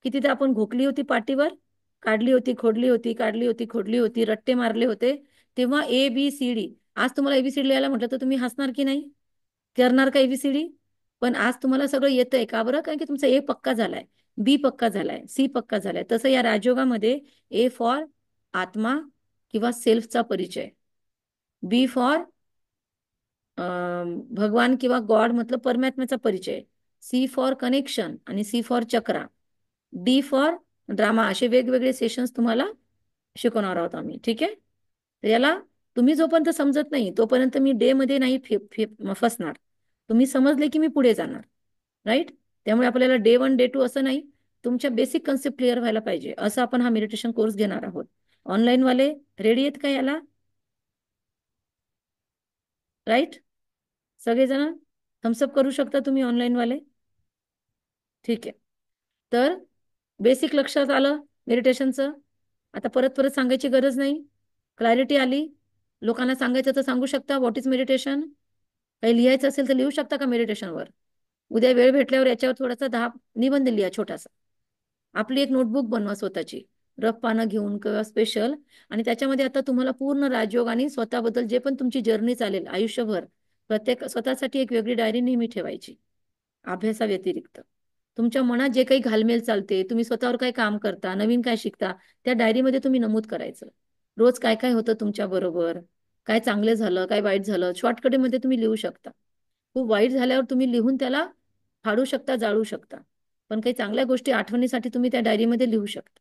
A: कितीदा आपण घोकली होती पाठीवर, काढली होती, खोडली होती, काढली होती, खोडली होती, रट्टे मारले होते, तेव्हा ABCD. आज तुम्हाला ABCD लिहायला म्हटलं तर तुम्ही हसणार की नाही? करणार का ABCD? पण आज तुम्हाला सगळं येतंय का? बरं, कारण की तुमचा ए पक्का झालाय, बी पक्का झालाय, सी पक्का झालाय. तसं या राजयोगामध्ये ए फॉर आत्मा किंवा सेल्फचा परिचय, बी फॉर भगवान किंवा गॉड मतलब परमात्म्याचा परिचय, सी फॉर कनेक्शन आणि C for chakra, D for drama. असे वेगवेगळे सेशन्स तुम्हाला शिकवणार आहोत आम्ही. ठीक आहे? तर याला तुम्ही जोपर्यंत समजत नाही तोपर्यंत मी डे मध्ये नाही फसणार. तुम्ही समजले की मी पुढे जाणार. राईट. त्यामुळे आपल्याला डे 1 डे 2 असं नाही, तुमच्या बेसिक कन्सेप्ट क्लिअर व्हायला पाहिजे असं आपण हा मेडिटेशन कोर्स घेणार आहोत. ऑनलाईन वाले रेडी आहेत का याला? राईट. सगळेजण थम्सअप करू शकता तुम्ही ऑनलाईन वाले. ठीक आहे. तर बेसिक लक्षात आलं मेडिटेशनचं. आता परत परत सांगायची गरज नाही. क्लॅरिटी आली. लोकांना सांगायचं तर सांगू शकता व्हॉट इज मेडिटेशन. काही लिहायचं असेल तर लिहू शकता का मेडिटेशनवर? उद्या वेळ भेटल्यावर याच्यावर थोडासा 10 निबंध लिहा छोटासा. आपली एक नोटबुक बनवा स्वतःची, रफ पानं घेऊन किंवा स्पेशल. आणि त्याच्यामध्ये आता तुम्हाला पूर्ण राजयोग आणि स्वतःबद्दल जे पण तुमची जर्नी चालेल आयुष्यभर, प्रत्येक स्वतःसाठी एक वेगळी डायरी नेहमी ठेवायची. अभ्यासाव्यतिरिक्त तुमच्या मनात जे काही घालमेल चालते, तुम्ही स्वतःवर काय काम करता, नवीन काय शिकता, त्या डायरीमध्ये तुम्ही नमूद करायचं. रोज काय काय होतं तुमच्या बरोबर, काय चांगलं झालं, काय वाईट झालं, शॉर्टकटमध्ये तुम्ही लिहू शकता. खूप वाईट झाल्यावर तुम्ही लिहून त्याला फाडू शकता, जाळू शकता. पण काही चांगल्या गोष्टी आठवणीसाठी तुम्ही त्या डायरीमध्ये लिहू शकता.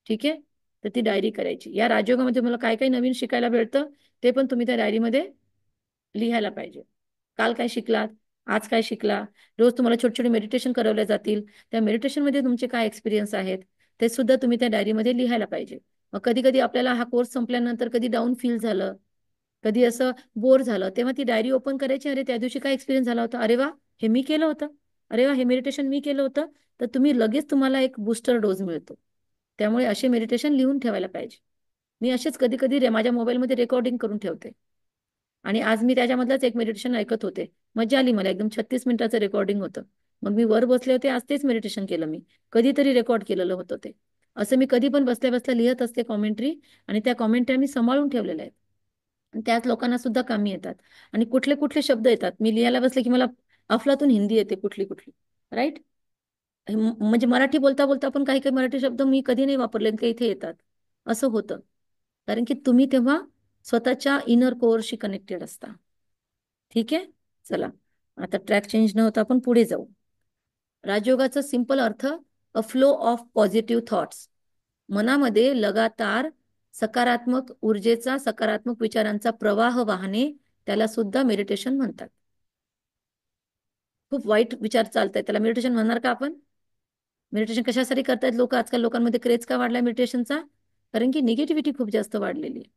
A: ठीक आहे. तर ती डायरी करायची. या राजयोगामध्ये मला काय काय नवीन शिकायला भेटतं ते पण तुम्ही त्या डायरीमध्ये लिहायला पाहिजे. काल काय शिकलात, आज काय शिकला. रोज तुम्हाला छोटे छोटे मेडिटेशन करवले जातील. त्या मेडिटेशनमध्ये तुमचे काय एक्सपिरियन्स आहेत ते सुद्धा तुम्ही त्या डायरीमध्ये लिहायला पाहिजे. मग कधी कधी आपल्याला हा कोर्स संपल्यानंतर कधी डाऊन फील झालं, कधी असं बोर झालं, तेव्हा ती डायरी ओपन करायची. अरे त्या दिवशी काय एक्सपिरियन्स झाला होता, अरे वा हे मी केलं होतं, अरे वा हे मेडिटेशन मी केलं होतं. तर तुम्ही लगेच तुम्हाला एक बूस्टर डोज मिळतो. त्यामुळे असे मेडिटेशन लिहून ठेवायला पाहिजे. मी असेच कधी कधी माझ्या मोबाईलमध्ये रेकॉर्डिंग करून ठेवते. आणि आज मी त्याच्यामधलंच एक मेडिटेशन ऐकत होते. मजा आली मला. एकदम 36 मिनिटाचं रेकॉर्डिंग होतं. मग मी वर बसले होते, आज तेच मेडिटेशन केलं मी. कधीतरी रेकॉर्ड केलेलं होतं ते. असं मी कधी पण बसल्या बसल्या लिहत असते कॉमेंट्री. आणि त्या कॉमेंट्री मी सांभाळून ठेवलेल्या आहेत. आणि त्याच लोकांना सुद्धा कामी येतात. आणि कुठले कुठले शब्द येतात, मी लिहायला बसले की मला अफलातून हिंदी येते कुठली कुठली. राईट. म्हणजे मराठी बोलता बोलता पण काही काही मराठी शब्द मी कधी नाही वापरले ते इथे येतात. असं होतं. कारण की तुम्ही तेव्हा स्वतःच्या इनर कोअरशी कनेक्टेड असता. ठीक आहे. चला, आता ट्रॅक चेंज न होता आपण पुढे जाऊ. राजयोगाचा सिंपल अर्थ, a flow of positive thoughts. मनामध्ये लगातार सकारात्मक ऊर्जेचा, सकारात्मक विचारांचा प्रवाह वाहने, त्याला सुद्धा मेडिटेशन म्हणतात. खूप वाईट विचार चालतात, त्याला मेडिटेशन म्हणणार का आपण? मेडिटेशन कशासाठी करतायत लोक आजकाल? लोकांमध्ये क्रेज का वाढलाय मेडिटेशनचा? कारण की निगेटिव्हिटी खूप जास्त वाढलेली आहे.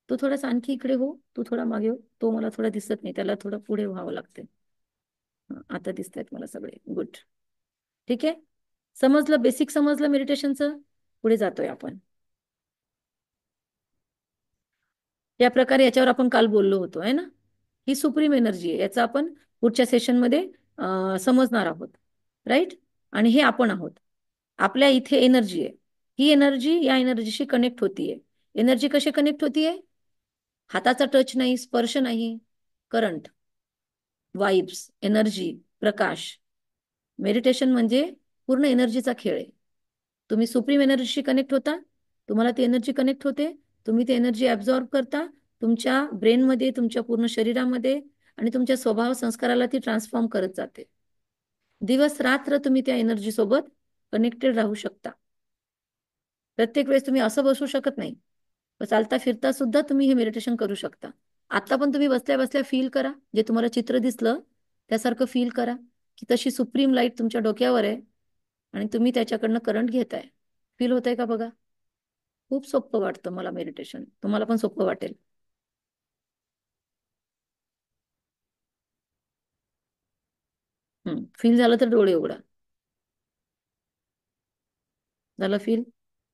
A: तू थोडासा आणखी इकडे हो, तू थोडा मागे हो. तो मला थोडा दिसत नाही, त्याला थोडं पुढे व्हावं लागते. आता दिसत आहेत मला सगळे. गुड. ठीक आहे. समजलं, बेसिक समजलं मेडिटेशनचं. पुढे जातोय आपण. या प्रकारे याच्यावर आपण काल बोललो होतो आहे ना. ही सुप्रीम एनर्जी आहे, याचा आपण पुढच्या सेशनमध्ये समजणार आहोत. राईट. आणि हे आपण आहोत. आपल्या इथे एनर्जी आहे. ही एनर्जी या एनर्जीशी कनेक्ट होतीये. एनर्जी कशी कनेक्ट होतीये? हाताचा टच नाही, स्पर्श नाही, करंट, वाइब्स, एनर्जी, प्रकाश. मेडिटेशन म्हणजे पूर्ण एनर्जीचा खेळ आहे. तुम्ही सुप्रीम एनर्जीशी कनेक्ट होता, तुम्हाला ती एनर्जी कनेक्ट होते, तुम्ही ती एनर्जी ऍब्झॉर्ब करता तुमच्या ब्रेनमध्ये, तुमच्या पूर्ण शरीरामध्ये, आणि तुमच्या स्वभाव संस्काराला ती ट्रान्सफॉर्म करत जाते. दिवस रात्र तुम्ही त्या एनर्जी सोबत कनेक्टेड राहू शकता. प्रत्येक वेळेस तुम्ही असं बसू शकत नाही. चालता फिरता सुद्धा तुम्ही हे मेडिटेशन करू शकता. आता पण तुम्ही बसल्या बसल्या फील करा, जे तुम्हाला चित्र दिसलं त्यासारखं फील करा की तशी सुप्रीम लाईट तुमच्या डोक्यावर आहे आणि तुम्ही त्याच्याकडनं करंट घेताय. फील होतंय का बघा? खूप सोपं वाटतं मला मेडिटेशन. तुम्हाला पण सोपं वाटेल. फील झालं तर डोळे उघडा. झालं फील?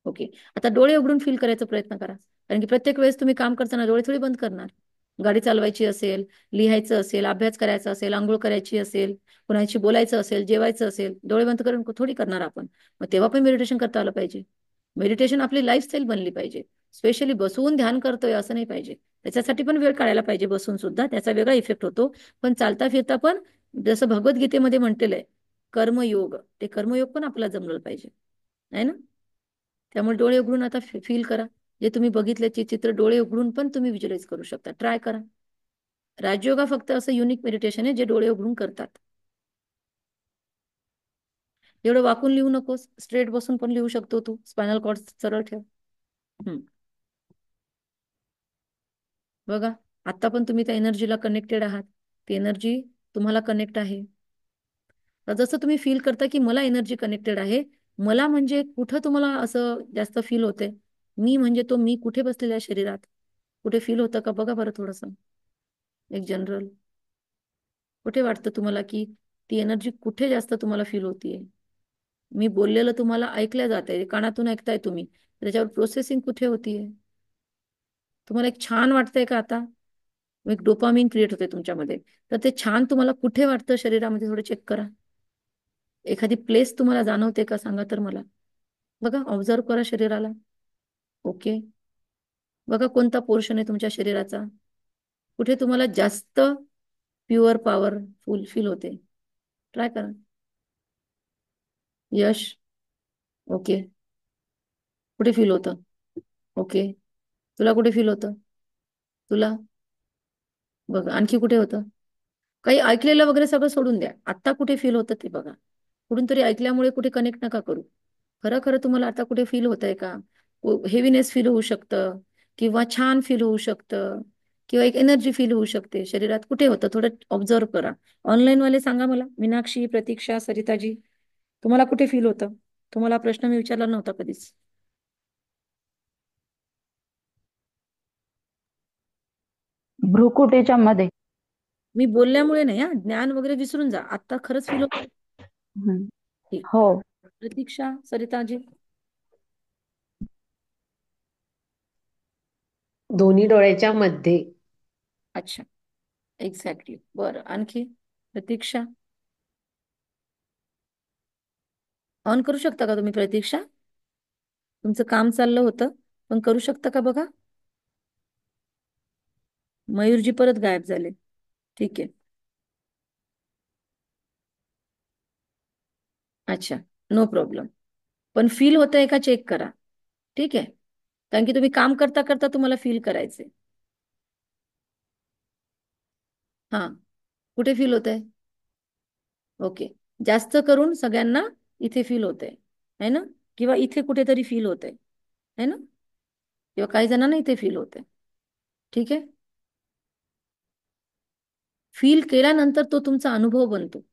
A: ओके. आता डोळे उघडून फील करायचा प्रयत्न करा. कारण की प्रत्येक वेळेस तुम्ही काम करताना डोळे थोडी बंद करणार. गाडी चालवायची असेल, लिहायचं असेल, अभ्यास करायचा असेल, आंघोळ करायची असेल, कोणाशी बोलायचं असेल, जेवायचं असेल, डोळे बंद करून थोडी करणार आपण. मग तेव्हा पण मेडिटेशन करता आलं पाहिजे. मेडिटेशन आपली लाईफस्टाईल बनली पाहिजे. स्पेशली बसून ध्यान करतोय असं नाही पाहिजे. त्याच्यासाठी पण वेळ काढायला पाहिजे बसून सुद्धा, त्याचा वेगळा इफेक्ट होतो. पण चालता फिरता पण, जसं भगवद्गीतेमध्ये म्हटलेलं आहे, कर्मयोग, ते कर्मयोग पण आपल्याला जमलं पाहिजे. आहे ना. त्यामुळे डोळे उघडून आता फील करा. जे तुम्ही बघितल्याचे चित्र डोळे उघडून पण तुम्ही विज्युअलाइज करू शकता. ट्राय करा. राजयोगा फक्त असं युनिक मेडिटेशन आहे जे डोळे उघडून करतात. एवढं वाकून लिहू नकोस, स्ट्रेट बसून पण लिहू शकतो तू. स्पायनल कॉर्ड सरळ ठेव. बघा, आता पण तुम्ही त्या एनर्जीला कनेक्टेड आहात. ती एनर्जी तुम्हाला कनेक्ट आहे. तर जसं तुम्ही फील करता की मला एनर्जी कनेक्टेड आहे, मला म्हणजे कुठं तुम्हाला असं जास्त फील होते? मी म्हणजे तो मी कुठे बसलेल्या शरीरात कुठे फील होतं का बघा बरं थोडंसं. एक जनरल कुठे वाटतं तुम्हाला की ती एनर्जी कुठे जास्त तुम्हाला फील होतीये? मी बोललेलं तुम्हाला ऐकलं जातंय, कानातून ऐकताय तुम्ही, त्याच्यावर प्रोसेसिंग कुठे होतीये? तुम्हाला एक छान वाटतंय का आता? एक डोपामिन क्रिएट होते तुमच्यामध्ये. तर ते छान तुम्हाला कुठे वाटतं शरीरामध्ये थोडं चेक करा. एखादी प्लेस तुम्हाला जाणवते का सांगा तर मला. बघा, ऑब्झर्व करा शरीराला. ओके. बघा कोणता पोर्शन आहे तुमच्या शरीराचा, कुठे तुम्हाला जास्त प्युअर पॉवरफुल फील होते. ट्राय करा. यश. ओके. कुठे फील होतं? ओके. तुला कुठे फील होतं? तुला. बघा आणखी कुठे होतं? काही ऐकलेलं वगैरे सगळं सोडून द्या, आता कुठे फील होतं ते बघा. कुठून तरी ऐकल्यामुळे कुठे कनेक्ट नका करू. खरं खरं तुम्हाला आता कुठे फील होतंय का? हेवीनेस फील होऊ शकतं, किंवा छान फील होऊ शकतं, किंवा एक एनर्जी फील होऊ शकते शरीरात. कुठे होतं थोडं ऑब्झर्व करा. ऑनलाईन वाले सांगा मला, मीनाक्षी, प्रतीक्षा, सरिताजी, तुम्हाला कुठे फील होतं? तुम्हाला हा प्रश्न मी विचारला नव्हता कधीच.
B: भ्रुकुटीच्या मध्ये.
A: मी बोलल्यामुळे नाही हा, ज्ञान वगैरे विसरून जा, आता खरंच फील होत.
B: हम्म.
A: ठीक.
B: हो.
A: प्रतीक्षा, सरिताजी.
C: दोन्ही डोळ्याच्या मध्ये.
A: अच्छा. एक्झॅक्टली. बरं, आणखी? प्रतीक्षा. ऑन करू शकता का तुम्ही प्रतीक्षा? तुमचं काम चाललं होतं, पण करू शकता का बघा. मयूरजी परत गायब झाले. ठीक आहे. अच्छा. No problem. पण फील होतंय का चेक करा. ठीक आहे. कारण की तुम्ही काम करता करता तुम्हाला फील करायचंय. हा. कुठे फील होतंय? ओके. जास्त करून सगळ्यांना इथे फील होतंय, है ना? किंवा इथे कुठेतरी फील होतंय, है ना? किंवा काही जणांना इथे फील होतंय. ठीक आहे. फील केल्यानंतर तो तुमचा अनुभव बनतो.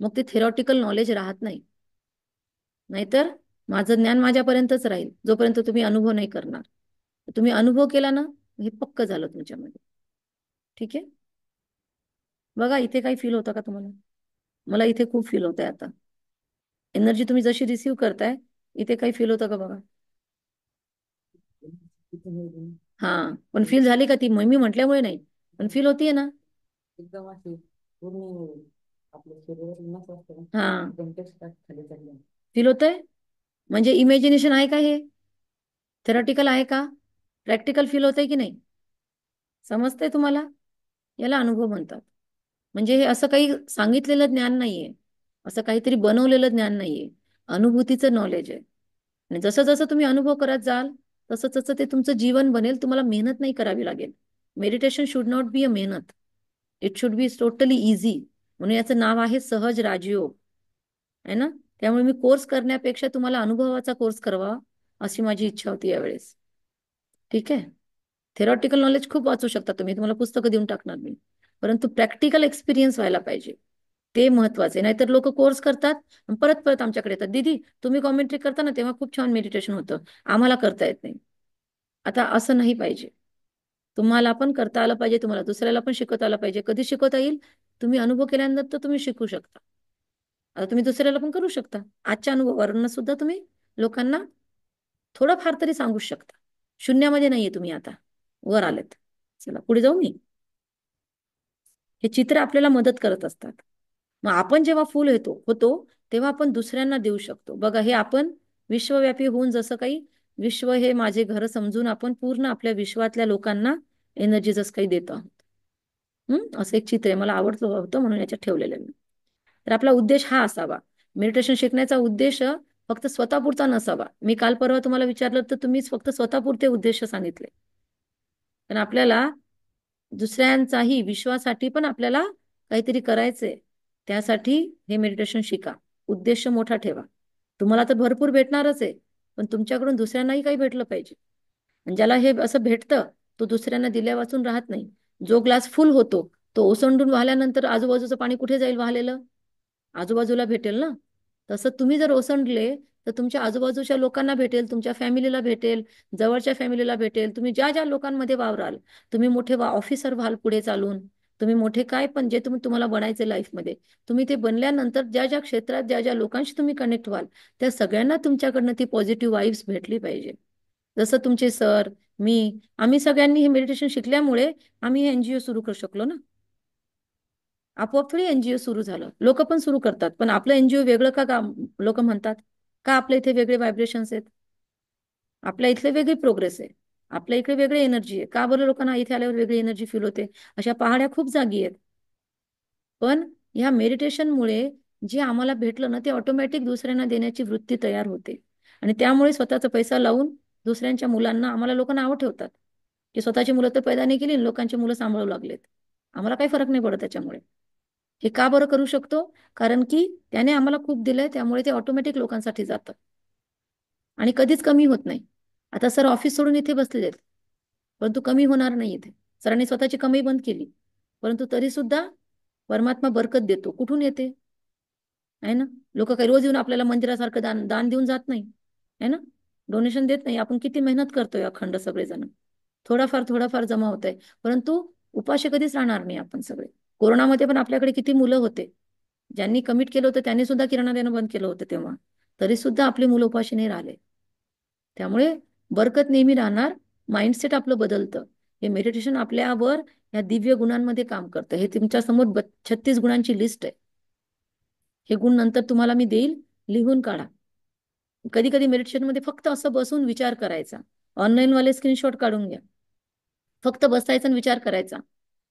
A: मग ते थेरॉटिकल नॉलेज राहत नाही. नाहीतर माझं ज्ञान माझ्यापर्यंतच राहील जोपर्यंत तुम्ही अनुभव नाही करणार. तुम्ही अनुभव केला ना, हे पक्क झालं तुमच्यामध्ये. ठीक आहे. बघा इथे काही फील होतं का तुम्हाला? मला इथे खूप फील होत आहे आता. एनर्जी तुम्ही जशी रिसीव्ह करताय, इथे काही फील होतं का बघा. हा. पण फील झाली का ती? मी म्हटल्यामुळे नाही, पण फील होतीये ना. एकदम अशी पूर्ण आपल्या शरीरात नस असते ना, हा, एकदम टेक्स्टात खाली चालली. फील होतंय म्हणजे इमॅजिनेशन आहे का? हे थेरॉटिकल आहे का? प्रॅक्टिकल फील होतंय की नाही? समजतंय तुम्हाला? याला अनुभव म्हणतात. म्हणजे हे असं काही सांगितलेलं ज्ञान नाहीये, असं काहीतरी बनवलेलं ज्ञान नाहीये. अनुभूतीचं नॉलेज आहे. आणि जसं जसं तुम्ही अनुभव करत जाल, तसं तसं ते तुमचं जीवन बनेल. तुम्हाला मेहनत नाही करावी लागेल. Meditation should not be a मेहनत. It should be totally easy. म्हणून याचं नाव आहे सहज राजयोग, आहे ना? त्यामुळे मी कोर्स करण्यापेक्षा तुम्हाला अनुभवाचा कोर्स करावा अशी माझी इच्छा होती यावेळेस. ठीक आहे. थेरॉटिकल नॉलेज खूप वाचू शकता तुम्ही, तुम्हाला पुस्तकं देऊन टाकणार मी, परंतु प्रॅक्टिकल एक्सपिरियन्स व्हायला पाहिजे. ते महत्वाचे. नाहीतर लोक कोर्स करतात आणि परत परत आमच्याकडे येतात, दीदी तुम्ही कॉमेंट्री करता ना तेव्हा खूप छान मेडिटेशन होतं, आम्हाला करता येत नाही. आता असं नाही पाहिजे. तुम्हाला पण करता आलं पाहिजे, तुम्हाला दुसऱ्याला पण शिकवता आलं पाहिजे. कधी शिकवता येईल? तुम्ही अनुभव केल्यानंतर तुम्ही शिकू शकता. आता तुम्ही दुसऱ्याला पण करू शकता. आजच्या अनुभवावरून सुद्धा तुम्ही लोकांना थोडंफार तरी सांगू शकता. शून्यामध्ये नाहीये तुम्ही, आता वर आलेत. चला पुढे जाऊ मी. हे चित्र आपल्याला मदत करत असतात. मग आपण जेव्हा फुल होतो तेव्हा आपण दुसऱ्यांना देऊ शकतो. बघा, हे आपण विश्वव्यापी होऊन जसं काही विश्व हे माझे घर समजून आपण पूर्ण आपल्या विश्वातल्या लोकांना एनर्जी जसं काही देतो आहोत. असं एक चित्र आहे, मला आवडतं होतं म्हणून याच्यात ठेवलेलं आहे मी. तर आपला उद्देश हा असावा. मेडिटेशन शिकण्याचा उद्देश फक्त स्वतःपुरता नसावा. मी काल परवा तुम्हाला विचारलं तर तुम्हीच फक्त स्वतःपुरते उद्देश सांगितले. पण आपल्याला दुसऱ्यांचाही विश्वासाठी पण आपल्याला काहीतरी करायचंय. त्यासाठी हे मेडिटेशन शिका. उद्देश मोठा ठेवा. तुम्हाला तर भरपूर भेटणारच आहे, पण तुमच्याकडून दुसऱ्यांनाही काही भेटलं पाहिजे. आणि ज्याला हे असं भेटतं तो दुसऱ्यांना दिल्या वाचून राहत नाही. जो ग्लास फुल होतो तो ओसंडून वाहल्यानंतर आजूबाजूचं पाणी कुठे जाईल वाहलेलं? आजूबाजूला भेटेल ना. तसं तुम्ही जर ओसंडले तर तुमच्या आजूबाजूच्या लोकांना भेटेल, तुमच्या फॅमिलीला भेटेल, जवळच्या फॅमिलीला भेटेल. तुम्ही ज्या ज्या लोकांमध्ये वावराल, तुम्ही मोठे ऑफिसर व्हाल पुढे चालून, तुम्ही मोठे काय पण जे तुम्हाला बनायचे लाईफमध्ये, तुम्ही ते बनल्यानंतर ज्या ज्या क्षेत्रात ज्या ज्या लोकांशी तुम्ही कनेक्ट व्हाल त्या सगळ्यांना तुमच्याकडनं ती पॉझिटिव्ह वाईब्स भेटली पाहिजे. जसं तुमचे सर, मी, आम्ही सगळ्यांनी हे मेडिटेशन शिकल्यामुळे आम्ही हे एनजीओ सुरू करू शकलो ना. आपोआप थोडी एनजीओ सुरू झालं, लोक पण सुरू करतात, पण आपलं एनजीओ वेगळं का लोक म्हणतात? का आपल्या इथे वेगळे व्हायब्रेशन्स आहेत, आपल्या इथले वेगळी प्रोग्रेस आहे, आपल्या इकडे वेगळी एनर्जी आहे, का बरं लोकांना इथे आल्यावर वेगळी एनर्जी फील होते? अशा पहाड्या खूप जागी आहेत. पण ह्या मेडिटेशनमुळे जे आम्हाला भेटलं ना ते ऑटोमॅटिक दुसऱ्यांना देण्याची वृत्ती तयार होते. आणि त्यामुळे स्वतःचा पैसा लावून दुसऱ्यांच्या मुलांना, आम्हाला लोकांना नावं ठेवतात की स्वतःची मुलं तर पैदा नाही केली आणि लोकांची मुलं सांभाळू लागलेत. आम्हाला काही फरक नाही पडत त्याच्यामुळे. हे का बरं करू शकतो? कारण की त्याने आम्हाला खूप दिलंय, त्यामुळे ते ऑटोमॅटिक लोकांसाठी जातं आणि कधीच कमी होत नाही. आता सर ऑफिस सोडून इथे बसलेले आहेत, परंतु कमी होणार नाही इथे. सरांनी स्वतःची कमाई बंद केली, परंतु तरी सुद्धा परमात्मा बरकत देतो. कुठून येते? आहे ना. लोक काही रोज येऊन आपल्याला मंदिरासारखं दान दान देऊन जात नाही, आहे ना. डोनेशन देत नाही. आपण किती मेहनत करतोय अखंड सगळेजण, थोडाफार थोडाफार जमा होत आहे, परंतु उपाशी कधीच राहणार नाही आपण सगळे. कोरोनामध्ये पण आपल्याकडे किती मुलं होते, ज्यांनी कमिट केलं होतं त्यांनी सुद्धा किराणा देणं बंद केलं होतं तेव्हा, तरी सुद्धा आपली मुलं उपाशी नाही राहिले. त्यामुळे बरकत नेहमी राहणार. माइंडसेट आपलं बदलतं. हे मेडिटेशन आपल्यावर या दिव्य गुणांमध्ये काम करतं. हे तुमच्या समोर 36 गुणांची लिस्ट आहे. हे गुण नंतर तुम्हाला मी देईल, लिहून काढा. कधी कधी मेडिटेशन मध्ये फक्त असं बसून विचार करायचा. ऑनलाईन वाले स्क्रीनशॉट काढून घ्या. फक्त बसायचा आणि विचार करायचा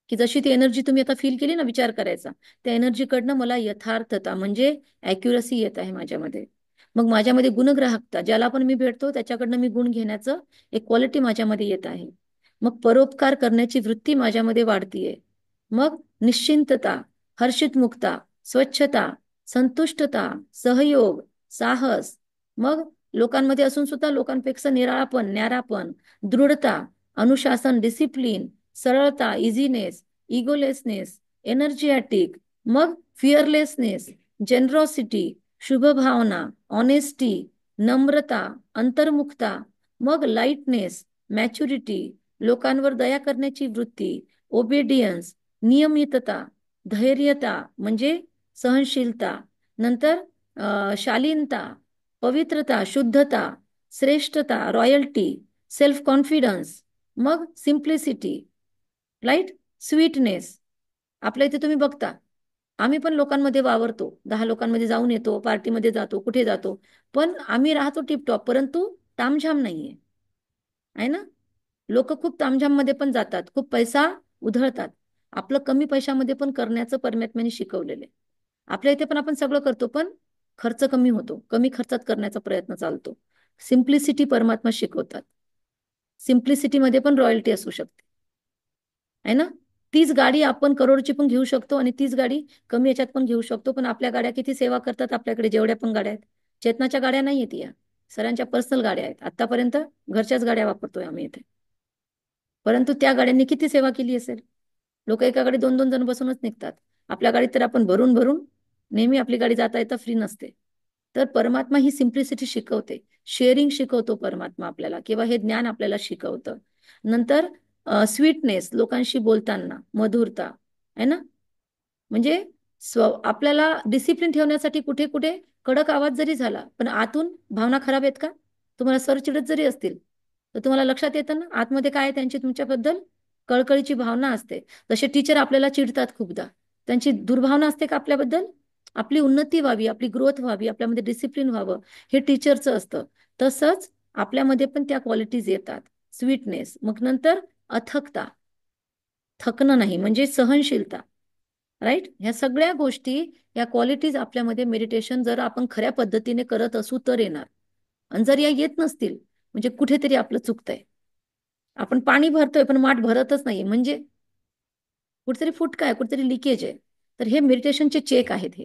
A: की जशी ती एनर्जी तुम्ही आता फील केली ना, विचार करायचा त्या एनर्जीकडनं मला यथार्थता म्हणजे ॲक्युरसी येत आहे माझ्यामध्ये. मग माझ्यामध्ये गुणग्राहकता, ज्याला पण मी भेटतो त्याच्याकडनं मी गुण घेण्याचं एक क्वालिटी माझ्यामध्ये येत आहे. मग परोपकार करण्याची वृत्ती माझ्यामध्ये वाढतीये. मग निश्चिंतता, हर्षितमुक्ता, स्वच्छता, संतुष्टता, सहयोग, साहस. मग लोकांमध्ये असून सुद्धा लोकांपेक्षा निराळापण, न्यारापण, दृढता, अनुशासन, डिसिप्लिन, सरळता, इझीनेस, इगोलेसनेस, एनर्जिएटिक, मग फिअरलेसनेस, जनरॉसिटी, शुभभावना, ऑनेस्टी, नम्रता, अंतर्मुखता, मग लाईटनेस, मॅच्युरिटी, लोकांवर दया करण्याची वृत्ती, ओबेडियन्स, नियमितता, धैर्यता म्हणजे सहनशीलता, नंतर शालीनता, पवित्रता, शुद्धता, श्रेष्ठता, रॉयल्टी, सेल्फ कॉन्फिडन्स, मग सिम्प्लिसिटी, राईट, स्वीटनेस. आपल्या इथे तुम्ही बघता, आम्ही पण लोकांमध्ये वावरतो, 10 लोकांमध्ये जाऊन येतो, पार्टीमध्ये जातो, कुठे जातो, पण आम्ही राहतो टिपटॉप, परंतु तामझाम नाहीये, आहे ना. लोक खूप तामझाम मध्ये पण जातात, खूप पैसा उधळतात. आपलं कमी पैशामध्ये पण करण्याचं परमात्म्याने शिकवलेलं आहे. आपल्या इथे पण आपण सगळं करतो, पण खर्च कमी होतो, कमी खर्चात करण्याचा प्रयत्न चालतो. सिम्प्लिसिटी परमात्मा शिकवतात. सिम्प्लिसिटीमध्ये पण रॉयल्टी असू शकते, आहे ना. तीच गाडी आपण करोडची पण घेऊ शकतो आणि तीच गाडी कमी याच्यात पण घेऊ शकतो, पण आपल्या गाड्या किती सेवा करतात. आपल्याकडे जेवढ्या पण गाड्या आहेत, चेतनाच्या गाड्या नाही आहेत, या सरांच्या पर्सनल गाड्या आहेत. आतापर्यंत घरच्याच गाड्या वापरतोय आम्ही इथे, परंतु त्या गाड्यांनी किती सेवा केली असेल. लोक एका गाडी 2-2 जण बसूनच निघतात. आपल्या गाडीत तर आपण भरून भरून नेहमी आपली गाडी जाता येता फ्री नसते. तर परमात्मा ही सिम्प्लिसिटी शिकवते, शेअरिंग शिकवतो परमात्मा आपल्याला, किंवा हे ज्ञान आपल्याला शिकवतं. नंतर स्वीटनेस, लोकांशी बोलताना मधुरता, आहे ना. म्हणजे आपल्याला डिसिप्लिन ठेवण्यासाठी कुठे कुठे कडक आवाज जरी झाला, पण आतून भावना खराब आहेत का? तुम्हाला सर चिडत जरी असतील तर तुम्हाला लक्षात येतं ना आतमध्ये काय आहे त्यांची तुमच्याबद्दल कळकळीची भावना असते. जसे टीचर आपल्याला चिडतात खूपदा, त्यांची दुर्भावना असते का आपल्याबद्दल? आपली उन्नती व्हावी, आपली ग्रोथ व्हावी, आपल्यामध्ये डिसिप्लिन व्हावं, हे टीचरचं असतं. तसंच आपल्यामध्ये पण त्या क्वालिटीज येतात. स्वीटनेस, मग नंतर अथकता, थकणं नाही म्हणजे सहनशीलता, राईट. ह्या सगळ्या गोष्टी, या क्वालिटीज आपल्यामध्ये मेडिटेशन जर आपण खऱ्या पद्धतीने करत असू तर येणार. आणि जर या येत नसतील म्हणजे कुठेतरी आपलं चुकतंय. आपण पाणी भरतोय पण माठ भरतच नाही, म्हणजे कुठेतरी फुटका आहे, कुठेतरी लिकेज आहे. तर हे मेडिटेशनचे चेक आहेत.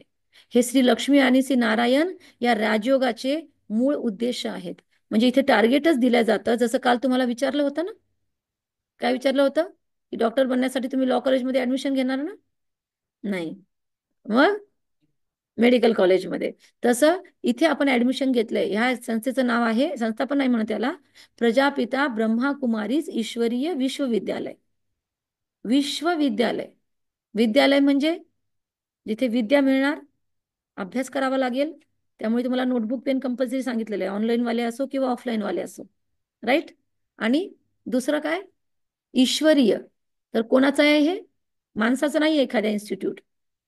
A: हे श्री लक्ष्मी आणि श्री नारायण या राजयोगाचे मूळ उद्देश आहेत. म्हणजे इथे टार्गेटच दिलं जातं, जसं काल तुम्हाला विचारलं होतं ना, काय विचारलं होतं की डॉक्टर बनण्यासाठी तुम्ही लॉ कॉलेजमध्ये ऍडमिशन घेणार ना? नाही. मग मेडिकल कॉलेजमध्ये. तसं इथे आपण ऍडमिशन घेतलंय. ह्या संस्थेचं नाव आहे, संस्था पण नाही म्हणत त्याला, प्रजापिता ब्रह्माकुमारीज ईश्वरीय विश्वविद्यालय. विश्वविद्यालय. विद्यालय म्हणजे जिथे विद्या मिळणार, अभ्यास करावा लागेल. त्यामुळे तुम्हाला नोटबुक पेन कंपल्सरी सांगितलेलं आहे, ऑनलाईन वाले असो किंवा ऑफलाईन वाले असो. राईट. आणि दुसरं काय, ईश्वरीय. तर कोणाचं आहे हे? माणसाचं नाही, एखाद्या इन्स्टिट्यूट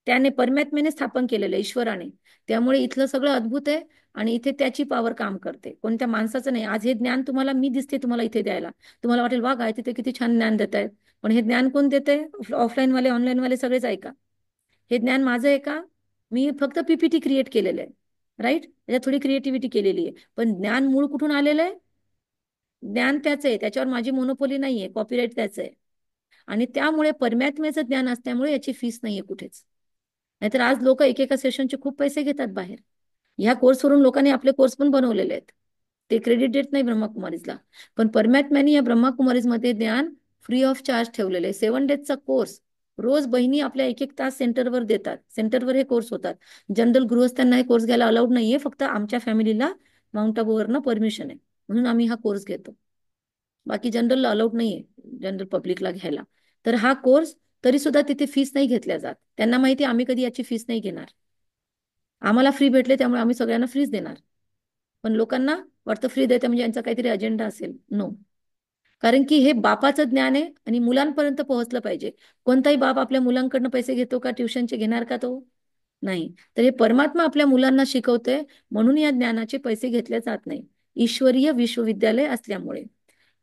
A: त्याने परमात्म्याने स्थापन केलेलं आहे, ईश्वराने. त्यामुळे इथलं सगळं अद्भुत आहे आणि इथे त्याची पॉवर काम करते, कोणत्या माणसाचं नाही. आज हे ज्ञान तुम्हाला मी दिसते तुम्हाला इथे द्यायला, तुम्हाला वाटेल वा काय तिथे किती छान ज्ञान देत आहेत, पण हे ज्ञान कोण देते? ऑफलाईन वाले ऑनलाईन वाले सगळेच ऐका. हे ज्ञान माझं आहे का? मी फक्त पीपीटी क्रिएट केलेलं आहे. राईट. त्याच्यात थोडी क्रिएटिव्हिटी केलेली आहे, पण ज्ञान मूळ कुठून आलेलं आहे? ज्ञान त्याचं आहे, त्याच्यावर माझी मोनोपोली नाहीये, कॉपीराईट त्याचं आहे. आणि त्यामुळे परमात्म्याचं ज्ञान असल्यामुळे याची फीस नाहीये कुठेच. नाहीतर आज लोक एकेका सेशनचे खूप पैसे घेतात बाहेर. ह्या कोर्सवरून लोकांनी आपले कोर्स पण बनवलेले आहेत, ते क्रेडिट देत नाही ब्रह्माकुमारीजला. पण परमात्म्याने या ब्रह्माकुमारीजमध्ये ज्ञान फ्री ऑफ चार्ज ठेवलेलं आहे. 7 डेजचा कोर्स रोज बहिणी आपल्या 1-1 तास सेंटरवर देतात. सेंटरवर हे कोर्स होतात. जनरल गृहस्थांना हे कोर्स घ्यायला अलाउड नाहीये, फक्त आमच्या फॅमिलीला माउंट आबूवरनं परमिशन आहे म्हणून आम्ही हा कोर्स घेतो. बाकी जनरलला अलाउड नाहीये जनरल पब्लिकला घ्यायला. तर हा कोर्स तरी सुद्धा तिथे फीस नाही घेतल्या जात. त्यांना माहिती आम्ही कधी याची फीस नाही घेणार, आम्हाला फ्री भेटले त्यामुळे आम्ही सगळ्यांना फ्रीच देणार. पण लोकांना वाटतं फ्री देते म्हणजे यांचा काहीतरी अजेंडा असेल. नो. कारण की हे बापाचं ज्ञान आहे आणि मुलांपर्यंत पोहोचलं पाहिजे. कोणताही बाप आपल्या मुलांकडनं पैसे घेतो का? ट्युशनचे घेणार का तो? नाही. तर हे परमात्मा आपल्या मुलांना शिकवतोय म्हणून या ज्ञानाचे पैसे घेतले जात नाही. ईश्वरीय विश्वविद्यालय असल्यामुळे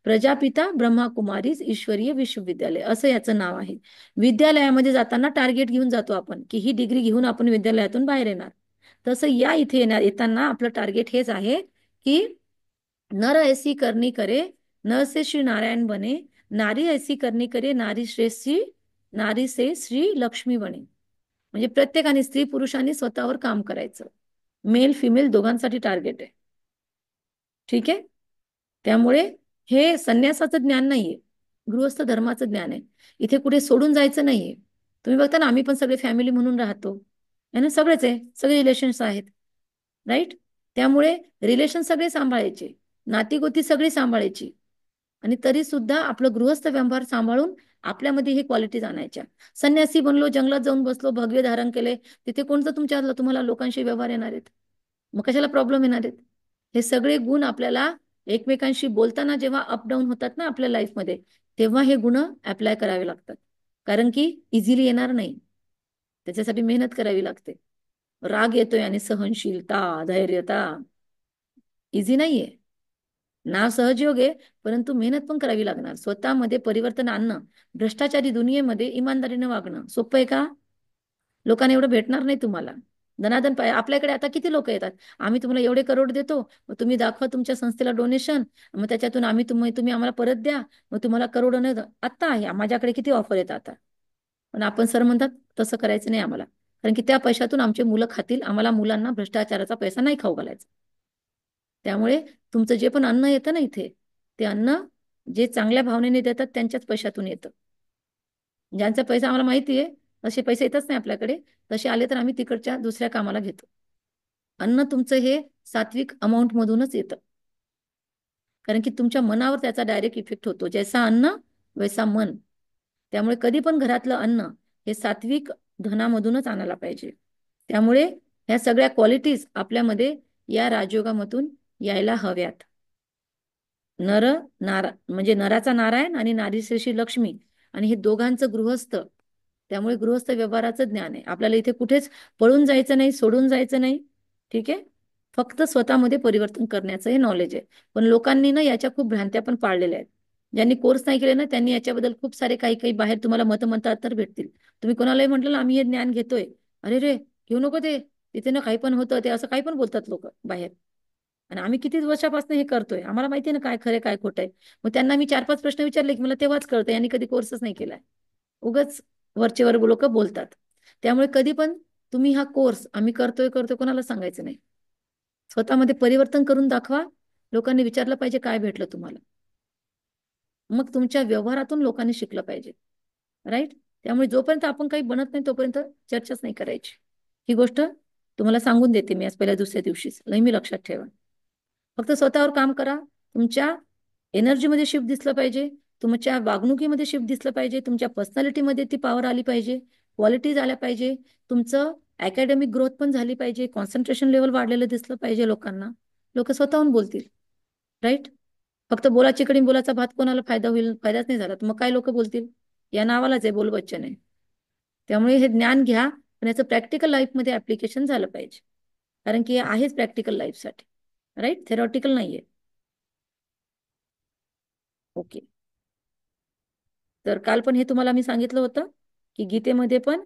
A: प्रजापिता ब्रह्माकुमारीज ईश्वरीय विश्वविद्यालय असं याचं नाव आहे. विद्यालयामध्ये जाताना टार्गेट घेऊन जातो आपण की ही डिग्री घेऊन आपण विद्यालयातून बाहेर येणार. तसं या इथे येताना आपलं टार्गेट हेच आहे की नर ऐसी करनी करे, नर से श्री नारायण बने, नारी ऐसी करनी करे, नारी से श्री लक्ष्मी बने. म्हणजे प्रत्येकाने स्त्री पुरुषांनी स्वतःवर काम करायचं. मेल फिमेल दोघांसाठी टार्गेट आहे. ठीक आहे. त्यामुळे हे संन्यासाचं ज्ञान नाहीये, गृहस्थ धर्माचं ज्ञान आहे. इथे कुठे सोडून जायचं नाहीये. तुम्ही बघता ना, आम्ही पण सगळे फॅमिली म्हणून राहतो आहे ना, सगळेच आहे, सगळे रिलेशन्स आहेत. राईट. त्यामुळे रिलेशन सगळे सांभाळायचे, नातीगोती सगळी सांभाळायची आणि तरी सुद्धा आपलं गृहस्थ व्यवहार सांभाळून आपल्यामध्ये ही क्वालिटीज आणायच्या. संन्यासी बनलो, जंगलात जाऊन बसलो, भगवे धारण केले, तिथे कोणतं तुम्हाला लोकांशी व्यवहार येणार आहेत? मग कशाला प्रॉब्लेम येणार आहेत? हे सगळे गुण आपल्याला एकमेकांशी बोलताना जेव्हा अपडाऊन होतात ना आपल्या लाईफमध्ये, तेव्हा हे गुण अप्लाय करावे लागतात. कारण की इझिली येणार नाही, त्याच्यासाठी मेहनत करावी लागते. राग येतोय आणि सहनशीलता, धैर्यता इझी नाहीये. नाव सहजयोग आहे, परंतु मेहनत पण करावी लागणार. स्वतःमध्ये परिवर्तन आणणं, भ्रष्टाचारी दुनियेमध्ये इमानदारीने वागणं सोपं आहे का? लोकांना एवढं भेटणार नाही तुम्हाला. धनाधन पाय आपल्याकडे आता किती लोक येतात, आम्ही तुम्हाला एवढे करोड देतो, मग तुम्ही दाखवा तुमच्या संस्थेला डोनेशन, मग त्याच्यातून तुम्ही आम्हाला परत द्या, मग तुम्हाला करोड. आता आहे माझ्याकडे किती ऑफर येतात आता. पण आपण सर म्हणतात तसं करायचं नाही आम्हाला, कारण की त्या पैशातून आमचे मुलं खातील, आम्हाला मुलांना भ्रष्टाचाराचा पैसा नाही खाऊ घालायचा. त्यामुळे तुमचं जे पण अन्न येतं ना इथे, ते अन्न जे चांगल्या भावनेने देतात त्यांच्याच पैशातून येतं. ज्यांचा पैसा आम्हाला माहिती आहे तसे पैसे येतच नाही आपल्याकडे, तसे आले तर आम्ही तिकडच्या दुसऱ्या कामाला घेतो. अन्न तुमचं हे सात्विक अमाऊंट मधूनच येतं, कारण की तुमच्या मनावर त्याचा डायरेक्ट इफेक्ट होतो. जैसा अन्न वैसा मन. त्यामुळे कधी पण घरातलं अन्न हे सात्विक धनामधूनच आणायला पाहिजे. त्यामुळे ह्या सगळ्या क्वालिटीज आपल्यामध्ये या राजयोगामधून यायला हव्यात. म्हणजे नराचा नारायण आणि नारीश्रेष्ठी लक्ष्मी, आणि हे दोघांचं गृहस्थ. त्यामुळे गृहस्थ व्यवहाराचं ज्ञान आहे आपल्याला. इथे कुठेच पळून जायचं नाही, सोडून जायचं नाही. ठीक आहे. फक्त स्वतःमध्ये परिवर्तन करण्याचं हे नॉलेज आहे. पण लोकांनी ना याच्या खूप भ्रांत्या पण पाळलेल्या आहेत. ज्यांनी कोर्स नाही केले ना त्यांनी याच्याबद्दल खूप सारे काही काही बाहेर तुम्हाला मतमतांतर भेटतील. तुम्ही कोणालाही म्हटलं ना आम्ही हे ज्ञान घेतोय, अरे रे घेऊ नको ते, तिथे ना काही पण होतं ते, असं काही पण बोलतात लोक बाहेर. आणि आम्ही किती वर्षापासून हे करतोय, आम्हाला माहिती आहे ना काय खरं काय खोटं आहे. मग त्यांना मी 4-5 प्रश्न विचारले की मला तेव्हाच कळतं यांनी कधी कोर्सच नाही केलाय. उगाच वरचेवर लोक बोलतात. त्यामुळे कधी पण तुम्ही हा कोर्स आम्ही करतोय करतोय कोणाला सांगायचं नाही. स्वतःमध्ये परिवर्तन करून दाखवा. लोकांनी विचारलं पाहिजे काय भेटलं तुम्हाला. मग तुमच्या व्यवहारातून लोकांनी शिकलं पाहिजे. राईट. त्यामुळे जोपर्यंत आपण काही बनत नाही तोपर्यंत चर्चाच नाही करायची. ही गोष्ट तुम्हाला सांगून देते मी आज पहिल्या दुसऱ्या दिवशीच, नेहमी लक्षात ठेवा. फक्त स्वतःवर काम करा. तुमच्या एनर्जीमध्ये शिफ्ट दिसलं पाहिजे, तुमच्या वागणुकीमध्ये शिफ्ट दिसलं पाहिजे, तुमच्या पर्सनॅलिटीमध्ये ती पॉवर आली पाहिजे, क्वालिटीज आल्या पाहिजे, तुमचं अकॅडमिक ग्रोथ पण झाली पाहिजे, कॉन्सन्ट्रेशन लेवल वाढलेलं दिसलं पाहिजे लोकांना. लोक स्वतःहून बोलतील. राईट. फक्त बोलाची कडी बोलाचा भात, कोणाला फायदा होईल? फायदाच नाही झाला तर मग काय लोक बोलतील? या नावालाच आहे बोल बच्चन आहे. त्यामुळे हे ज्ञान घ्या, पण याचं प्रॅक्टिकल लाईफमध्ये ऍप्लिकेशन झालं पाहिजे, कारण की हे आहेच प्रॅक्टिकल लाईफसाठी. राईट. थेरॉटिकल नाहीये. ओके. तर काल पण हे तुम्हाला मी सांगितलं होतं की गीतेमध्ये पण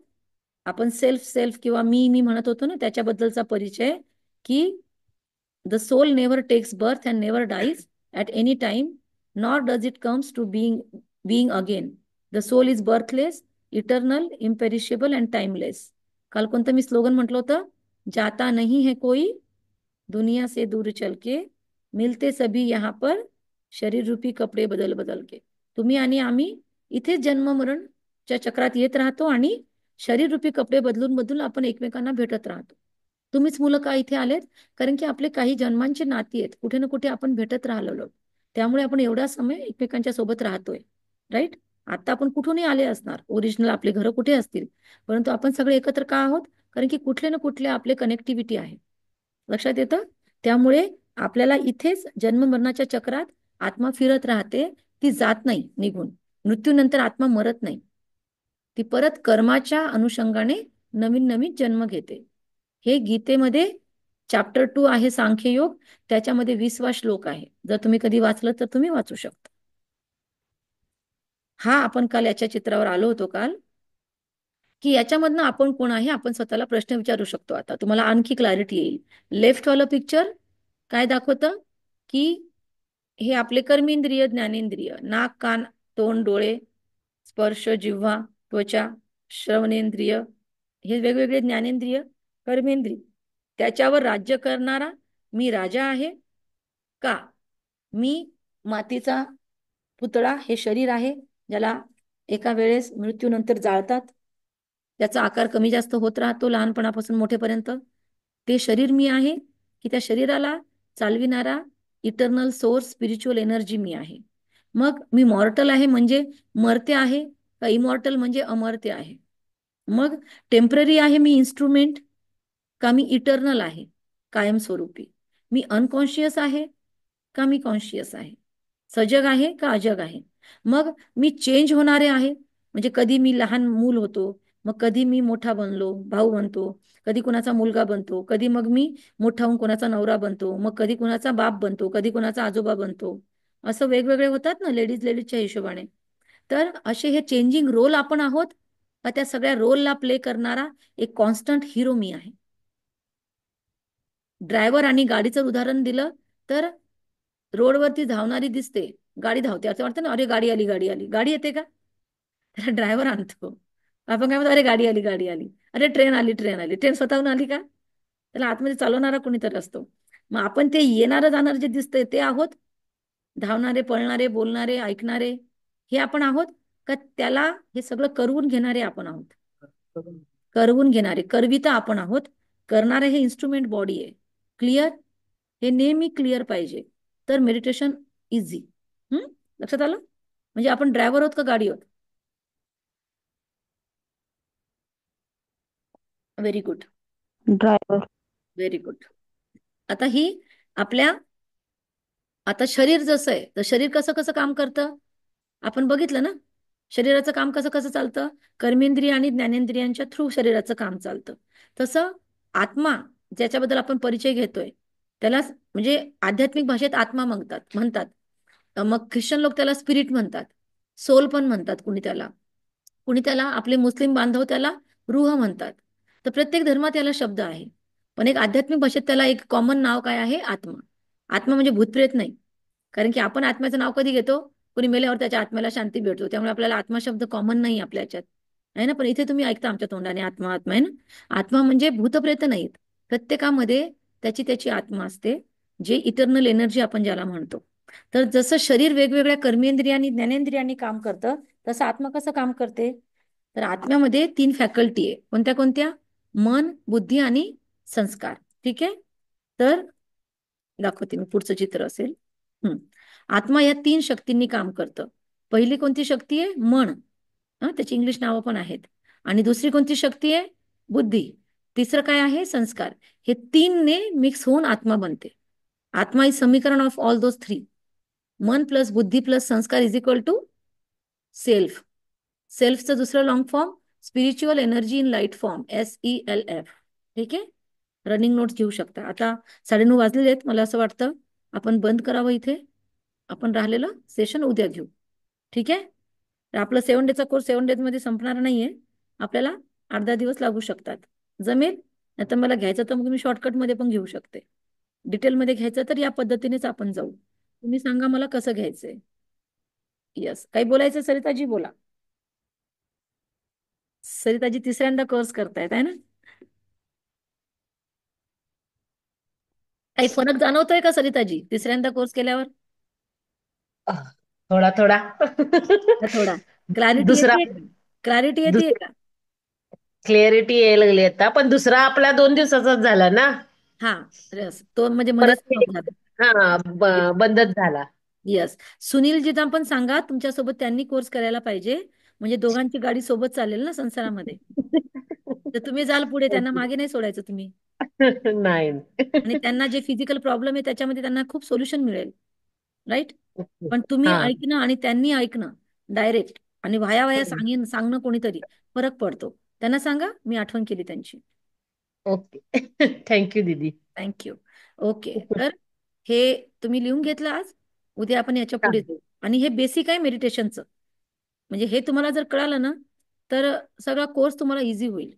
A: आपण सेल्फ सेल्फ किंवा मी म्हणत होतो ना, त्याच्याबद्दलचा परिचय की the soul never takes birth and never dies at any time, nor does it comes to being again. The soul is birthless, eternal, imperishable and timeless. काल कोणतं मी स्लोगन म्हटलं होतं? जाता नहीं है कोई दुनिया से दूर चल के, मिलते सभी यहाँ पर शरीर रूपी कपडे बदल बदल के. तुम्ही आणि आम्ही इथेच जन्म मरणच्या चक्रात येत राहतो आणि शरीर रूपी कपडे बदलून बदलून आपण एकमेकांना भेटत राहतो. तुम्हीच मुलं का इथे आलेत? कारण की आपले काही जन्मांचे नाती आहेत, कुठे ना कुठे आपण भेटत राहिलो, त्यामुळे आपण एवढा समय एकमेकांच्या सोबत राहतोय. राईट. आता आपण कुठूनही आले असणार, ओरिजिनल आपले घरं कुठे असतील, परंतु आपण सगळे एकत्र का आहोत? कारण की कुठले ना कुठले आपले कनेक्टिव्हिटी आहे. लक्षात येतं? त्यामुळे आपल्याला इथेच जन्म मरणाच्या चक्रात आत्मा फिरत राहते, ती जात नाही निघून. मृत्यूनंतर आत्मा मरत नाही, ती परत कर्माच्या अनुषंगाने नवीन नवीन जन्म घेते. हे गीतेमध्ये चॅप्टर 2 आहे सांख्ययोग, त्याच्यामध्ये 20वा श्लोक आहे. जर तुम्ही कधी वाचलं तर तुम्ही वाचू शकता. हा आपण काल याच्या चित्रावर आलो होतो काल, की याच्यामधनं आपण कोण आहे आपण स्वतःला प्रश्न विचारू शकतो. आता तुम्हाला आणखी क्लॅरिटी येईल. लेफ्ट वाला पिक्चर काय दाखवतं? की हे आपले कर्मेंद्रिय, ज्ञानेंद्रिय, नाक, कान, तोंड, डोळे, स्पर्श, जिव्हा, त्वचा, श्रवणेंद्रिय, हे वेगवेगळे ज्ञानेंद्रिय, कर्मेंद्रिय. त्याच्यावर राज्य करणारा मी राजा आहे का? मी मातीचा पुतळा, हे शरीर आहे ज्याला एका वेळेस मृत्यूनंतर जाळतात, त्याचा आकार कमी जास्त होत राहतो लहानपणापासून मोठेपर्यंत. ते शरीर मी आहे की त्या शरीराला चालविणारा इटर्नल सोर्स, स्पिरिच्युअल एनर्जी मी आहे? मग मी मॉर्टल आहे म्हणजे मरते आहे का इमॉर्टल म्हणजे अमर्त्य आहे? मग टेम्पररी आहे मी इन्स्ट्रुमेंट का मी इटर्नल आहे, कायमस्वरूपी? मी अनकॉन्शियस आहे का मी कॉन्शियस आहे? सजग आहे का अजग आहे? मग मी चेंज होणारे आहे, म्हणजे कधी मी लहान मूल होतो, मग कधी मी मोठा बनलो, भाऊ बनतो, कधी कुणाचा मुलगा बनतो, कधी मग मी मोठा होऊन कोणाचा नवरा बनतो, मग कधी कुणाचा बाप बनतो, कधी कुणाचा आजोबा बनतो. असं वेगवेगळे होतात ना लेडीजच्या हिशोबाने. तर असे हे चेंजिंग रोल आपण आहोत का त्या सगळ्या रोलला प्ले करणारा एक कॉन्स्टंट हिरो मी आहे? ड्रायव्हर आणि गाडीचं उदाहरण दिलं तर रोडवरती धावणारी दिसते, गाडी धावते, असं वाटतं ना, अरे गाडी आली, गाडी आली. गाडी येते का? त्याला ड्रायव्हर आणतो. आपण काय म्हणतो? अरे गाडी आली, गाडी आली. अरे ट्रेन आली, ट्रेन आली. ट्रेन स्वतःहून आली का? त्याला आतमध्ये चालवणारा कोणीतरी असतो. मग आपण ते येणारं जाणारं जे दिसतंय ते आहोत? धावणारे, पळणारे, बोलणारे, ऐकणारे, हे आपण आहोत का त्याला हे सगळं करवून घेणारे आपण आहोत? करवून घेणारे, करविता आपण आहोत. करणारे हे इन्स्ट्रुमेंट बॉडी आहे. क्लिअर? हे नेहमी क्लिअर पाहिजे, तर मेडिटेशन इझी. लक्षात आलं? म्हणजे आपण ड्रायव्हर आहोत का गाडी आहोत? Very good.
C: Driver.
A: Very good. आता ही आपल्या, आता शरीर जसं आहे तर शरीर कसं कसं काम करतं आपण बघितलं ना. शरीराचं काम कसं कसं चालतं? कर्मेंद्रिय आणि ज्ञानेंद्रियांच्या थ्रू शरीराचं काम चालतं. तसं आत्मा, ज्याच्याबद्दल आपण परिचय घेतोय, त्याला म्हणजे आध्यात्मिक भाषेत आत्मा म्हणतात. मग ख्रिश्चन लोक त्याला स्पिरिट म्हणतात, सोल पण म्हणतात कुणी त्याला आपले मुस्लिम बांधव त्याला रूह म्हणतात. तर प्रत्येक धर्मात याला शब्द आहे, पण एक आध्यात्मिक भाषेत त्याला एक कॉमन नाव काय आहे? आत्मा. आत्मा म्हणजे भूतप्रेत नाही, कारण की आपण आत्म्याचं नाव कधी घेतो? कोणी मेल्यावर त्याच्या आत्म्याला शांती भेटतो, त्यामुळे आपल्याला आत्मा शब्द कॉमन नाही आपल्या याच्यात, आहे ना. पण इथे तुम्ही ऐकता आमच्या तोंडाने आत्मा आत्मा, आहे ना. आत्मा म्हणजे भूतप्रेत नाहीत, प्रत्येकामध्ये त्याची त्याची आत्मा असते, जे इटर्नल एनर्जी आपण ज्याला म्हणतो. तर जसं शरीर वेगवेगळ्या कर्मेंद्रियांनी ज्ञानेंद्रियांनी काम करतं, तसं आत्मा कसं काम करते? तर आत्म्यामध्ये 3 फॅकल्टी आहे. कोणत्या कोणत्या? मन, बुद्धी आणि संस्कार. ठीक आहे. तर दाखवते मी, पुढचं चित्र असेल. आत्मा या 3 शक्तींनी काम करतं. पहिली कोणती शक्ती आहे? मन. त्याची इंग्लिश नावं पण आहेत. आणि दुसरी कोणती शक्ती आहे? बुद्धी. तिसरं काय आहे? संस्कार. हे 3 ने मिक्स होऊन आत्मा बनते. आत्मा इज समीकरण ऑफ ऑल दोज 3. मन प्लस बुद्धी प्लस संस्कार इज इक्वल टू सेल्फ. सेल्फचं दुसरं long form spiritual energy in light form, SELF. ठीक आहे. रनिंग नोट्स घेऊ शकता. आता 9:30 वाजलेले आहेत. मला असं वाटतं आपण बंद करावं इथे. आपण राहिलेलं सेशन उद्या घेऊ. ठीक आहे. तर आपला 7 डेचा कोर्स 7 डेज मध्ये संपणार नाहीये. आपल्याला 8-10 दिवस लागू शकतात. जमेल? नाही तर मला घ्यायचं तर मग मी शॉर्टकट मध्ये पण घेऊ शकते. डिटेलमध्ये घ्यायचं तर या पद्धतीनेच आपण जाऊ. तुम्ही सांगा मला कसं घ्यायचंय. यस, काही बोलायचं सरिताजी? बोला. सरिताजी तिसऱ्यांदा कोर्स करतायत आहे ना? काही फरक जाणवतोय का सरिताजी तिसऱ्यांदा कोर्स केल्यावर?
C: थोडा थोडा.
A: थोडा क्लॅरिटी
C: दुसरा
A: येते का? क्लॅरिटी येते
C: दुसरा
A: का?
C: क्लिअरिटी यायला लागली आता, पण दुसरा आपला 2 दिवसाचाच झाला ना.
A: हा. यस, तो म्हणजे
C: परत
A: मध्येच
C: ते
A: स्टॉप झाला.
C: हा बंदच झाला.
A: यस. सुनीलजींना पण सांगा तुमच्यासोबत त्यांनी कोर्स करायला पाहिजे. म्हणजे दोघांची गाडी सोबत चालेल ना संसारामध्ये. तर तुम्ही जाल पुढे, त्यांना मागे नाही सोडायचं तुम्ही.
C: नाही.
A: आणि त्यांना जे फिजिकल प्रॉब्लेम आहे त्याच्यामध्ये त्यांना खूप सोल्युशन मिळेल. राईट. पण तुम्ही
C: हा.
A: ऐकणं आणि त्यांनी ऐकणं डायरेक्ट आणि वाया वाया सांगणं कोणीतरी फरक पडतो. त्यांना सांगा मी आठवण केली त्यांची.
C: ओके. थँक्यू दीदी.
A: थँक्यू. ओके. तर हे तुम्ही लिहून घेतलं आज. उद्या आपण याच्या
C: हा.
A: पुढे जाऊ. आणि हे बेसिक आहे मेडिटेशनचं. म्हणजे हे तुम्हाला जर कळालं ना, तर सगळा कोर्स तुम्हाला इझी होईल.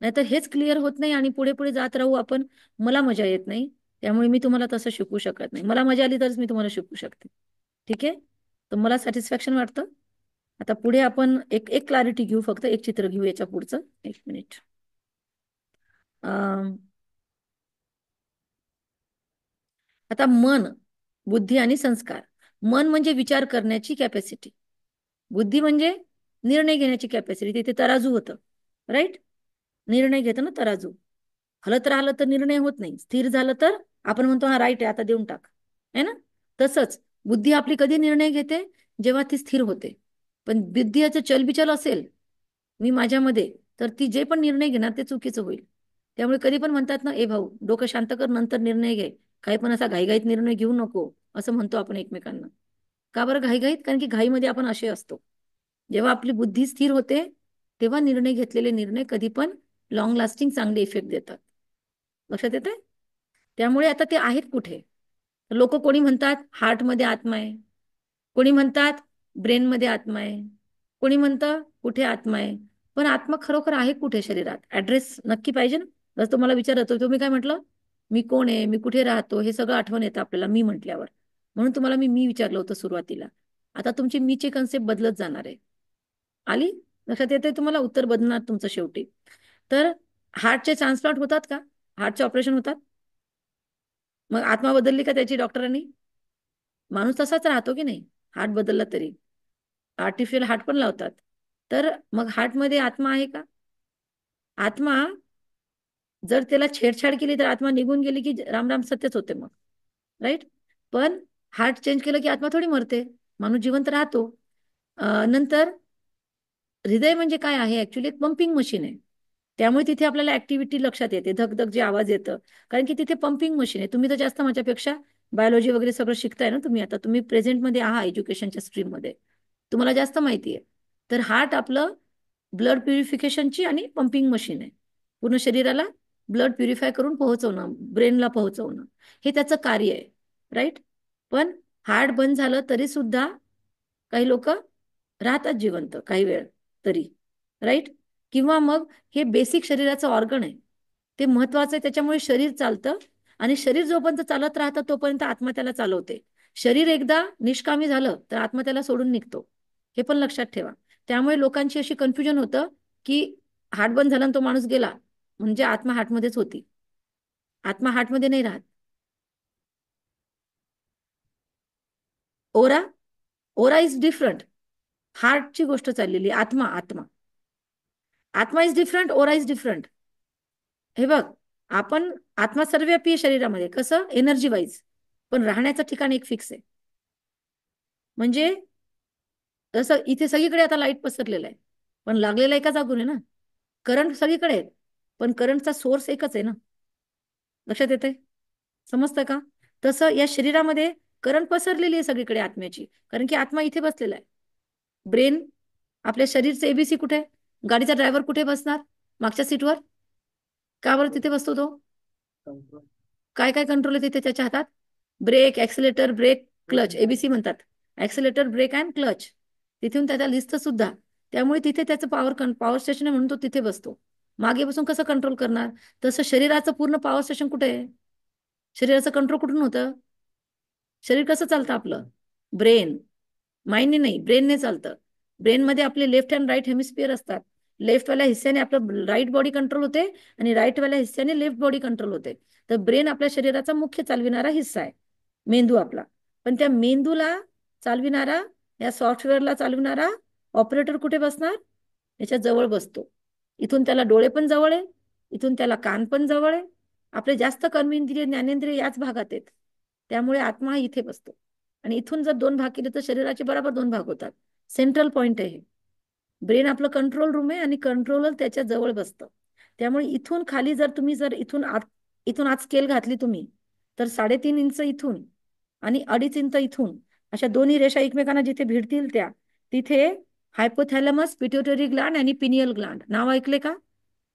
A: नाहीतर हेच क्लिअर होत नाही आणि पुढे पुढे जात राहू आपण. मला मजा येत नाही. त्यामुळे मी तुम्हाला तसं शिकवू शकत नाही. मला मजा आली तरच मी तुम्हाला शिकवू शकते. ठीक आहे. तर मला सॅटिस्फॅक्शन वाटतं. आता पुढे आपण एक एक क्लॅरिटी घेऊ. फक्त एक चित्र घेऊ याच्या पुढचं. 1 मिनिट. आता मन, बुद्धी आणि संस्कार. मन म्हणजे विचार करण्याची कॅपॅसिटी. बुद्धी म्हणजे निर्णय घेण्याची कॅपॅसिटी. तिथे तराजू होतं. राईट. निर्णय घेतो ना तराजू. हलत राहिलं तर निर्णय होत नाही. स्थिर झालं तर आपण म्हणतो हा राईट आहे आता देऊन टाक. है ना? तसंच बुद्धी आपली कधी निर्णय घेते? जेव्हा ती स्थिर होते. पण बुद्धी याचं चलबिचल असेल मी माझ्यामध्ये, तर ती जे पण निर्णय घेणार ते चुकीचं होईल. त्यामुळे कधी पण म्हणतात ना, ए भाऊ डोकं शांत कर नंतर निर्णय घे. काही पण असा घाईघाईत निर्णय घेऊ नको, असं म्हणतो आपण एकमेकांना. का बरं घाईघाईत? कारण की घाईमध्ये आपण असे असतो. जेव्हा आपली बुद्धी स्थिर होते तेव्हा घेतलेले निर्णय कधी पण लॉंग लास्टिंग चांगले इफेक्ट देतात. लक्षात येते? त्यामुळे आता ते आहेत कुठे? लोक कोणी म्हणतात हार्टमध्ये आत्मा आहे, कोणी म्हणतात ब्रेनमध्ये आत्मा आहे, कोणी म्हणतं कुठे आत्मा आहे. पण आत्मा खरोखर आहे कुठे शरीरात? ऍड्रेस नक्की पाहिजे ना. जर तुम्हाला विचारत होतो तुम्ही काय म्हटलं? मी कोण आहे, मी कुठे राहतो, हे सगळं आठवण येतं आपल्याला मी म्हटल्यावर. म्हणून तुम्हाला मी विचारलं होतं सुरुवातीला. आता तुमची मीची कन्सेप्ट बदलत जाणार आहे. आली लक्षात येते तुम्हाला? उत्तर बदलणार तुमचं शेवटी. तर हार्टचे ट्रान्सप्लांट होतात का? हार्टचे ऑपरेशन होतात? मग आत्मा बदलली का त्याची डॉक्टरांनी? माणूस तसाच राहतो की नाही हार्ट बदलला तरी? आर्टिफिशियल हार्ट पण लावतात. तर मग हार्टमध्ये आत्मा आहे का? आत्मा जर त्याला छेडछाड केली तर आत्मा निघून गेली की राम राम सत्यच होते मग. राईट. पण हार्ट चेंज केलं की आत्मा थोडी मरते. माणूस जिवंत राहतो. नंतर हृदय म्हणजे काय आहे? ऍक्च्युली एक पंपिंग मशीन आहे. त्यामुळे तिथे आपल्याला ऍक्टिव्हिटी लक्षात येते, धगधग जे आवाज येतं. कारण की तिथे पंपिंग मशीन आहे. तुम्ही तर जास्त माझ्यापेक्षा बायोलॉजी वगैरे सगळं शिकताय ना तुम्ही. आता तुम्ही प्रेझेंटमध्ये आहात एज्युकेशनच्या स्ट्रीममध्ये. तुम्हाला जास्त माहिती आहे. तर हार्ट आपलं ब्लड प्युरिफिकेशनची आणि पंपिंग मशीन आहे. पूर्ण शरीराला ब्लड प्युरिफाय करून पोहोचवणं, ब्रेनला पोहोचवणं, हे त्याचं कार्य आहे. राईट. पण हार्ट बंद झालं तरी सुद्धा काही लोक राहतात जिवंत काही वेळ तरी. राईट. किंवा मग हे बेसिक शरीराचं ऑर्गन आहे, ते महत्वाचं आहे. त्याच्यामुळे शरीर चालतं आणि शरीर जोपर्यंत चालत राहतं तोपर्यंत आत्मा त्याला चालवते. शरीर एकदा निष्कामी झालं तर आत्मा त्याला सोडून निघतो. हे पण लक्षात ठेवा. त्यामुळे लोकांची अशी कन्फ्युजन होतं की हार्ट बंद झाला आणि तो माणूस गेला म्हणजे आत्मा हार्टमध्येच होती. आत्मा हार्टमध्ये नाही राहत. ओरा, ओरा इज डिफरंट. हार्टची गोष्ट चाललेली, आत्मा, आत्मा, आत्मा is different, aura is different. हे बघ, आपण आत्मा सर्वव्यापी आहे शरीरामध्ये, कसं एनर्जी वाईज, पण राहण्याचं ठिकाण एक फिक्स आहे. म्हणजे जसं इथे सगळीकडे आता लाईट पसरलेलं आहे, पण लागलेला एका जागून आहे ना. करंट सगळीकडे आहे, पण करंटचा सोर्स एकच आहे ना. लक्षात येते, समजतं का? तसं या शरीरामध्ये करंट पसरलेली आहे सगळीकडे आत्म्याची, कारण की आत्मा इथे बसलेला आहे. ब्रेन, आपल्या शरीरचे एबीसी कुठे? गाडीचा ड्रायव्हर कुठे बसणार? मागच्या सीटवर. का बरं तिथे बसतो तो? काय काय कंट्रोल आहे तिथे त्याच्या हातात? Brake, accelerator, brake, clutch, ABC म्हणतात. Accelerator, brake and clutch. तिथून त्याला लिस्ट सुद्धा. त्यामुळे तिथे त्याचं पॉवर स्टेशन आहे म्हणून तो तिथे बसतो. मागे बसून कसं कंट्रोल करणार? तसं शरीराचं पूर्ण पॉवर स्टेशन कुठे आहे? शरीराचं कंट्रोल कुठून होतं? शरीर कसं चालतं आपलं? ब्रेन, माइंडने नाही, ब्रेनने चालतं. ब्रेनमध्ये आपले लेफ्ट अँड राईट हेमिस्फिअर असतात. लेफ्टवाल्या हिस्स्याने आपलं राईट बॉडी कंट्रोल होते आणि राईटवाल्या हिस्स्याने लेफ्ट बॉडी कंट्रोल होते. तर ब्रेन आपल्या शरीराचा मुख्य चालविणारा हिस्सा आहे, मेंदू आपला. पण त्या मेंदूला चालविणारा, या सॉफ्टवेअरला चालविणारा ऑपरेटर कुठे बसणार? याच्या जवळ बसतो. इथून त्याला डोळे पण जवळ आहे, इथून त्याला कान पण जवळ आहे. आपले जास्त कर्मेंद्रिय, ज्ञानेंद्रिय याच भागात आहेत. त्यामुळे आत्मा हा इथे बसतो. आणि इथून जर दोन भाग केले तर शरीराचे बरोबर दोन भाग होतात. सेंट्रल पॉइंट आहे. ब्रेन आपलं कंट्रोल रूम आहे आणि कंट्रोलर त्याच्या जवळ बसतं. त्यामुळे इथून खाली जर तुम्ही जर इथून आत स्केल घातली तुम्ही, तर 3.5 इंच इथून आणि 2.5 इंच इथून, अशा दोन्ही रेषा एकमेकांना जिथे भिडतील त्या, तिथे हायपोथॅलमस, पिट्युटरी ग्लँड आणि पिनियल ग्लँड नाव ऐकले का?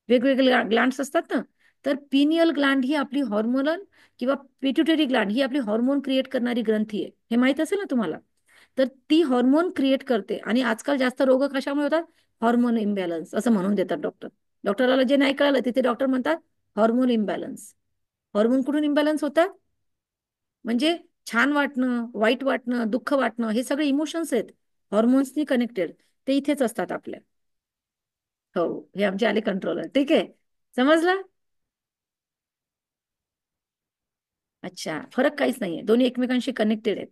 A: वेगवेगळे ग्लँड्स असतात ना. तर पिनियल ग्लँड ही आपली हॉर्मोनल, किंवा पिट्युटरी ग्लँड ही आपली हॉर्मोन क्रिएट करणारी ग्रंथी आहे, हे माहित असेल ना तुम्हाला. तर ती हॉर्मोन क्रिएट करते. आणि आजकाल जास्त रोग कशामुळे होतात? हॉर्मोन इम्बॅलन्स असं म्हणून देतात डॉक्टर. डॉक्टराला जे नाही कळलं तिथे डॉक्टर म्हणतात हॉर्मोन इम्बॅलन्स. हॉर्मोन कुठून इम्बॅलन्स होतात? म्हणजे छान वाटणं, वाईट वाटणं, दुःख वाटणं, हे सगळे इमोशन्स आहेत, हॉर्मोन्सनी कनेक्टेड. ते इथेच असतात आपल्या. हो, हे आमचे आले कंट्रोलर. ठीक आहे, समजलं? अच्छा, फरक काहीच नाहीये, दोन्ही एकमेकांशी कनेक्टेड आहेत.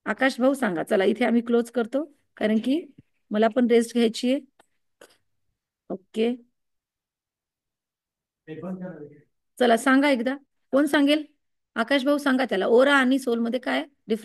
A: आकाश भाऊ सांगा. चला इथे आम्ही क्लोज करतो, कारण की मला पण रेस्ट घ्यायची आहे. ओके, चला सांगा एकदा. कोण सांगेल? आकाश भाऊ सांगा त्याला, ओरा आणि सोल मध्ये काय डिफरन्स.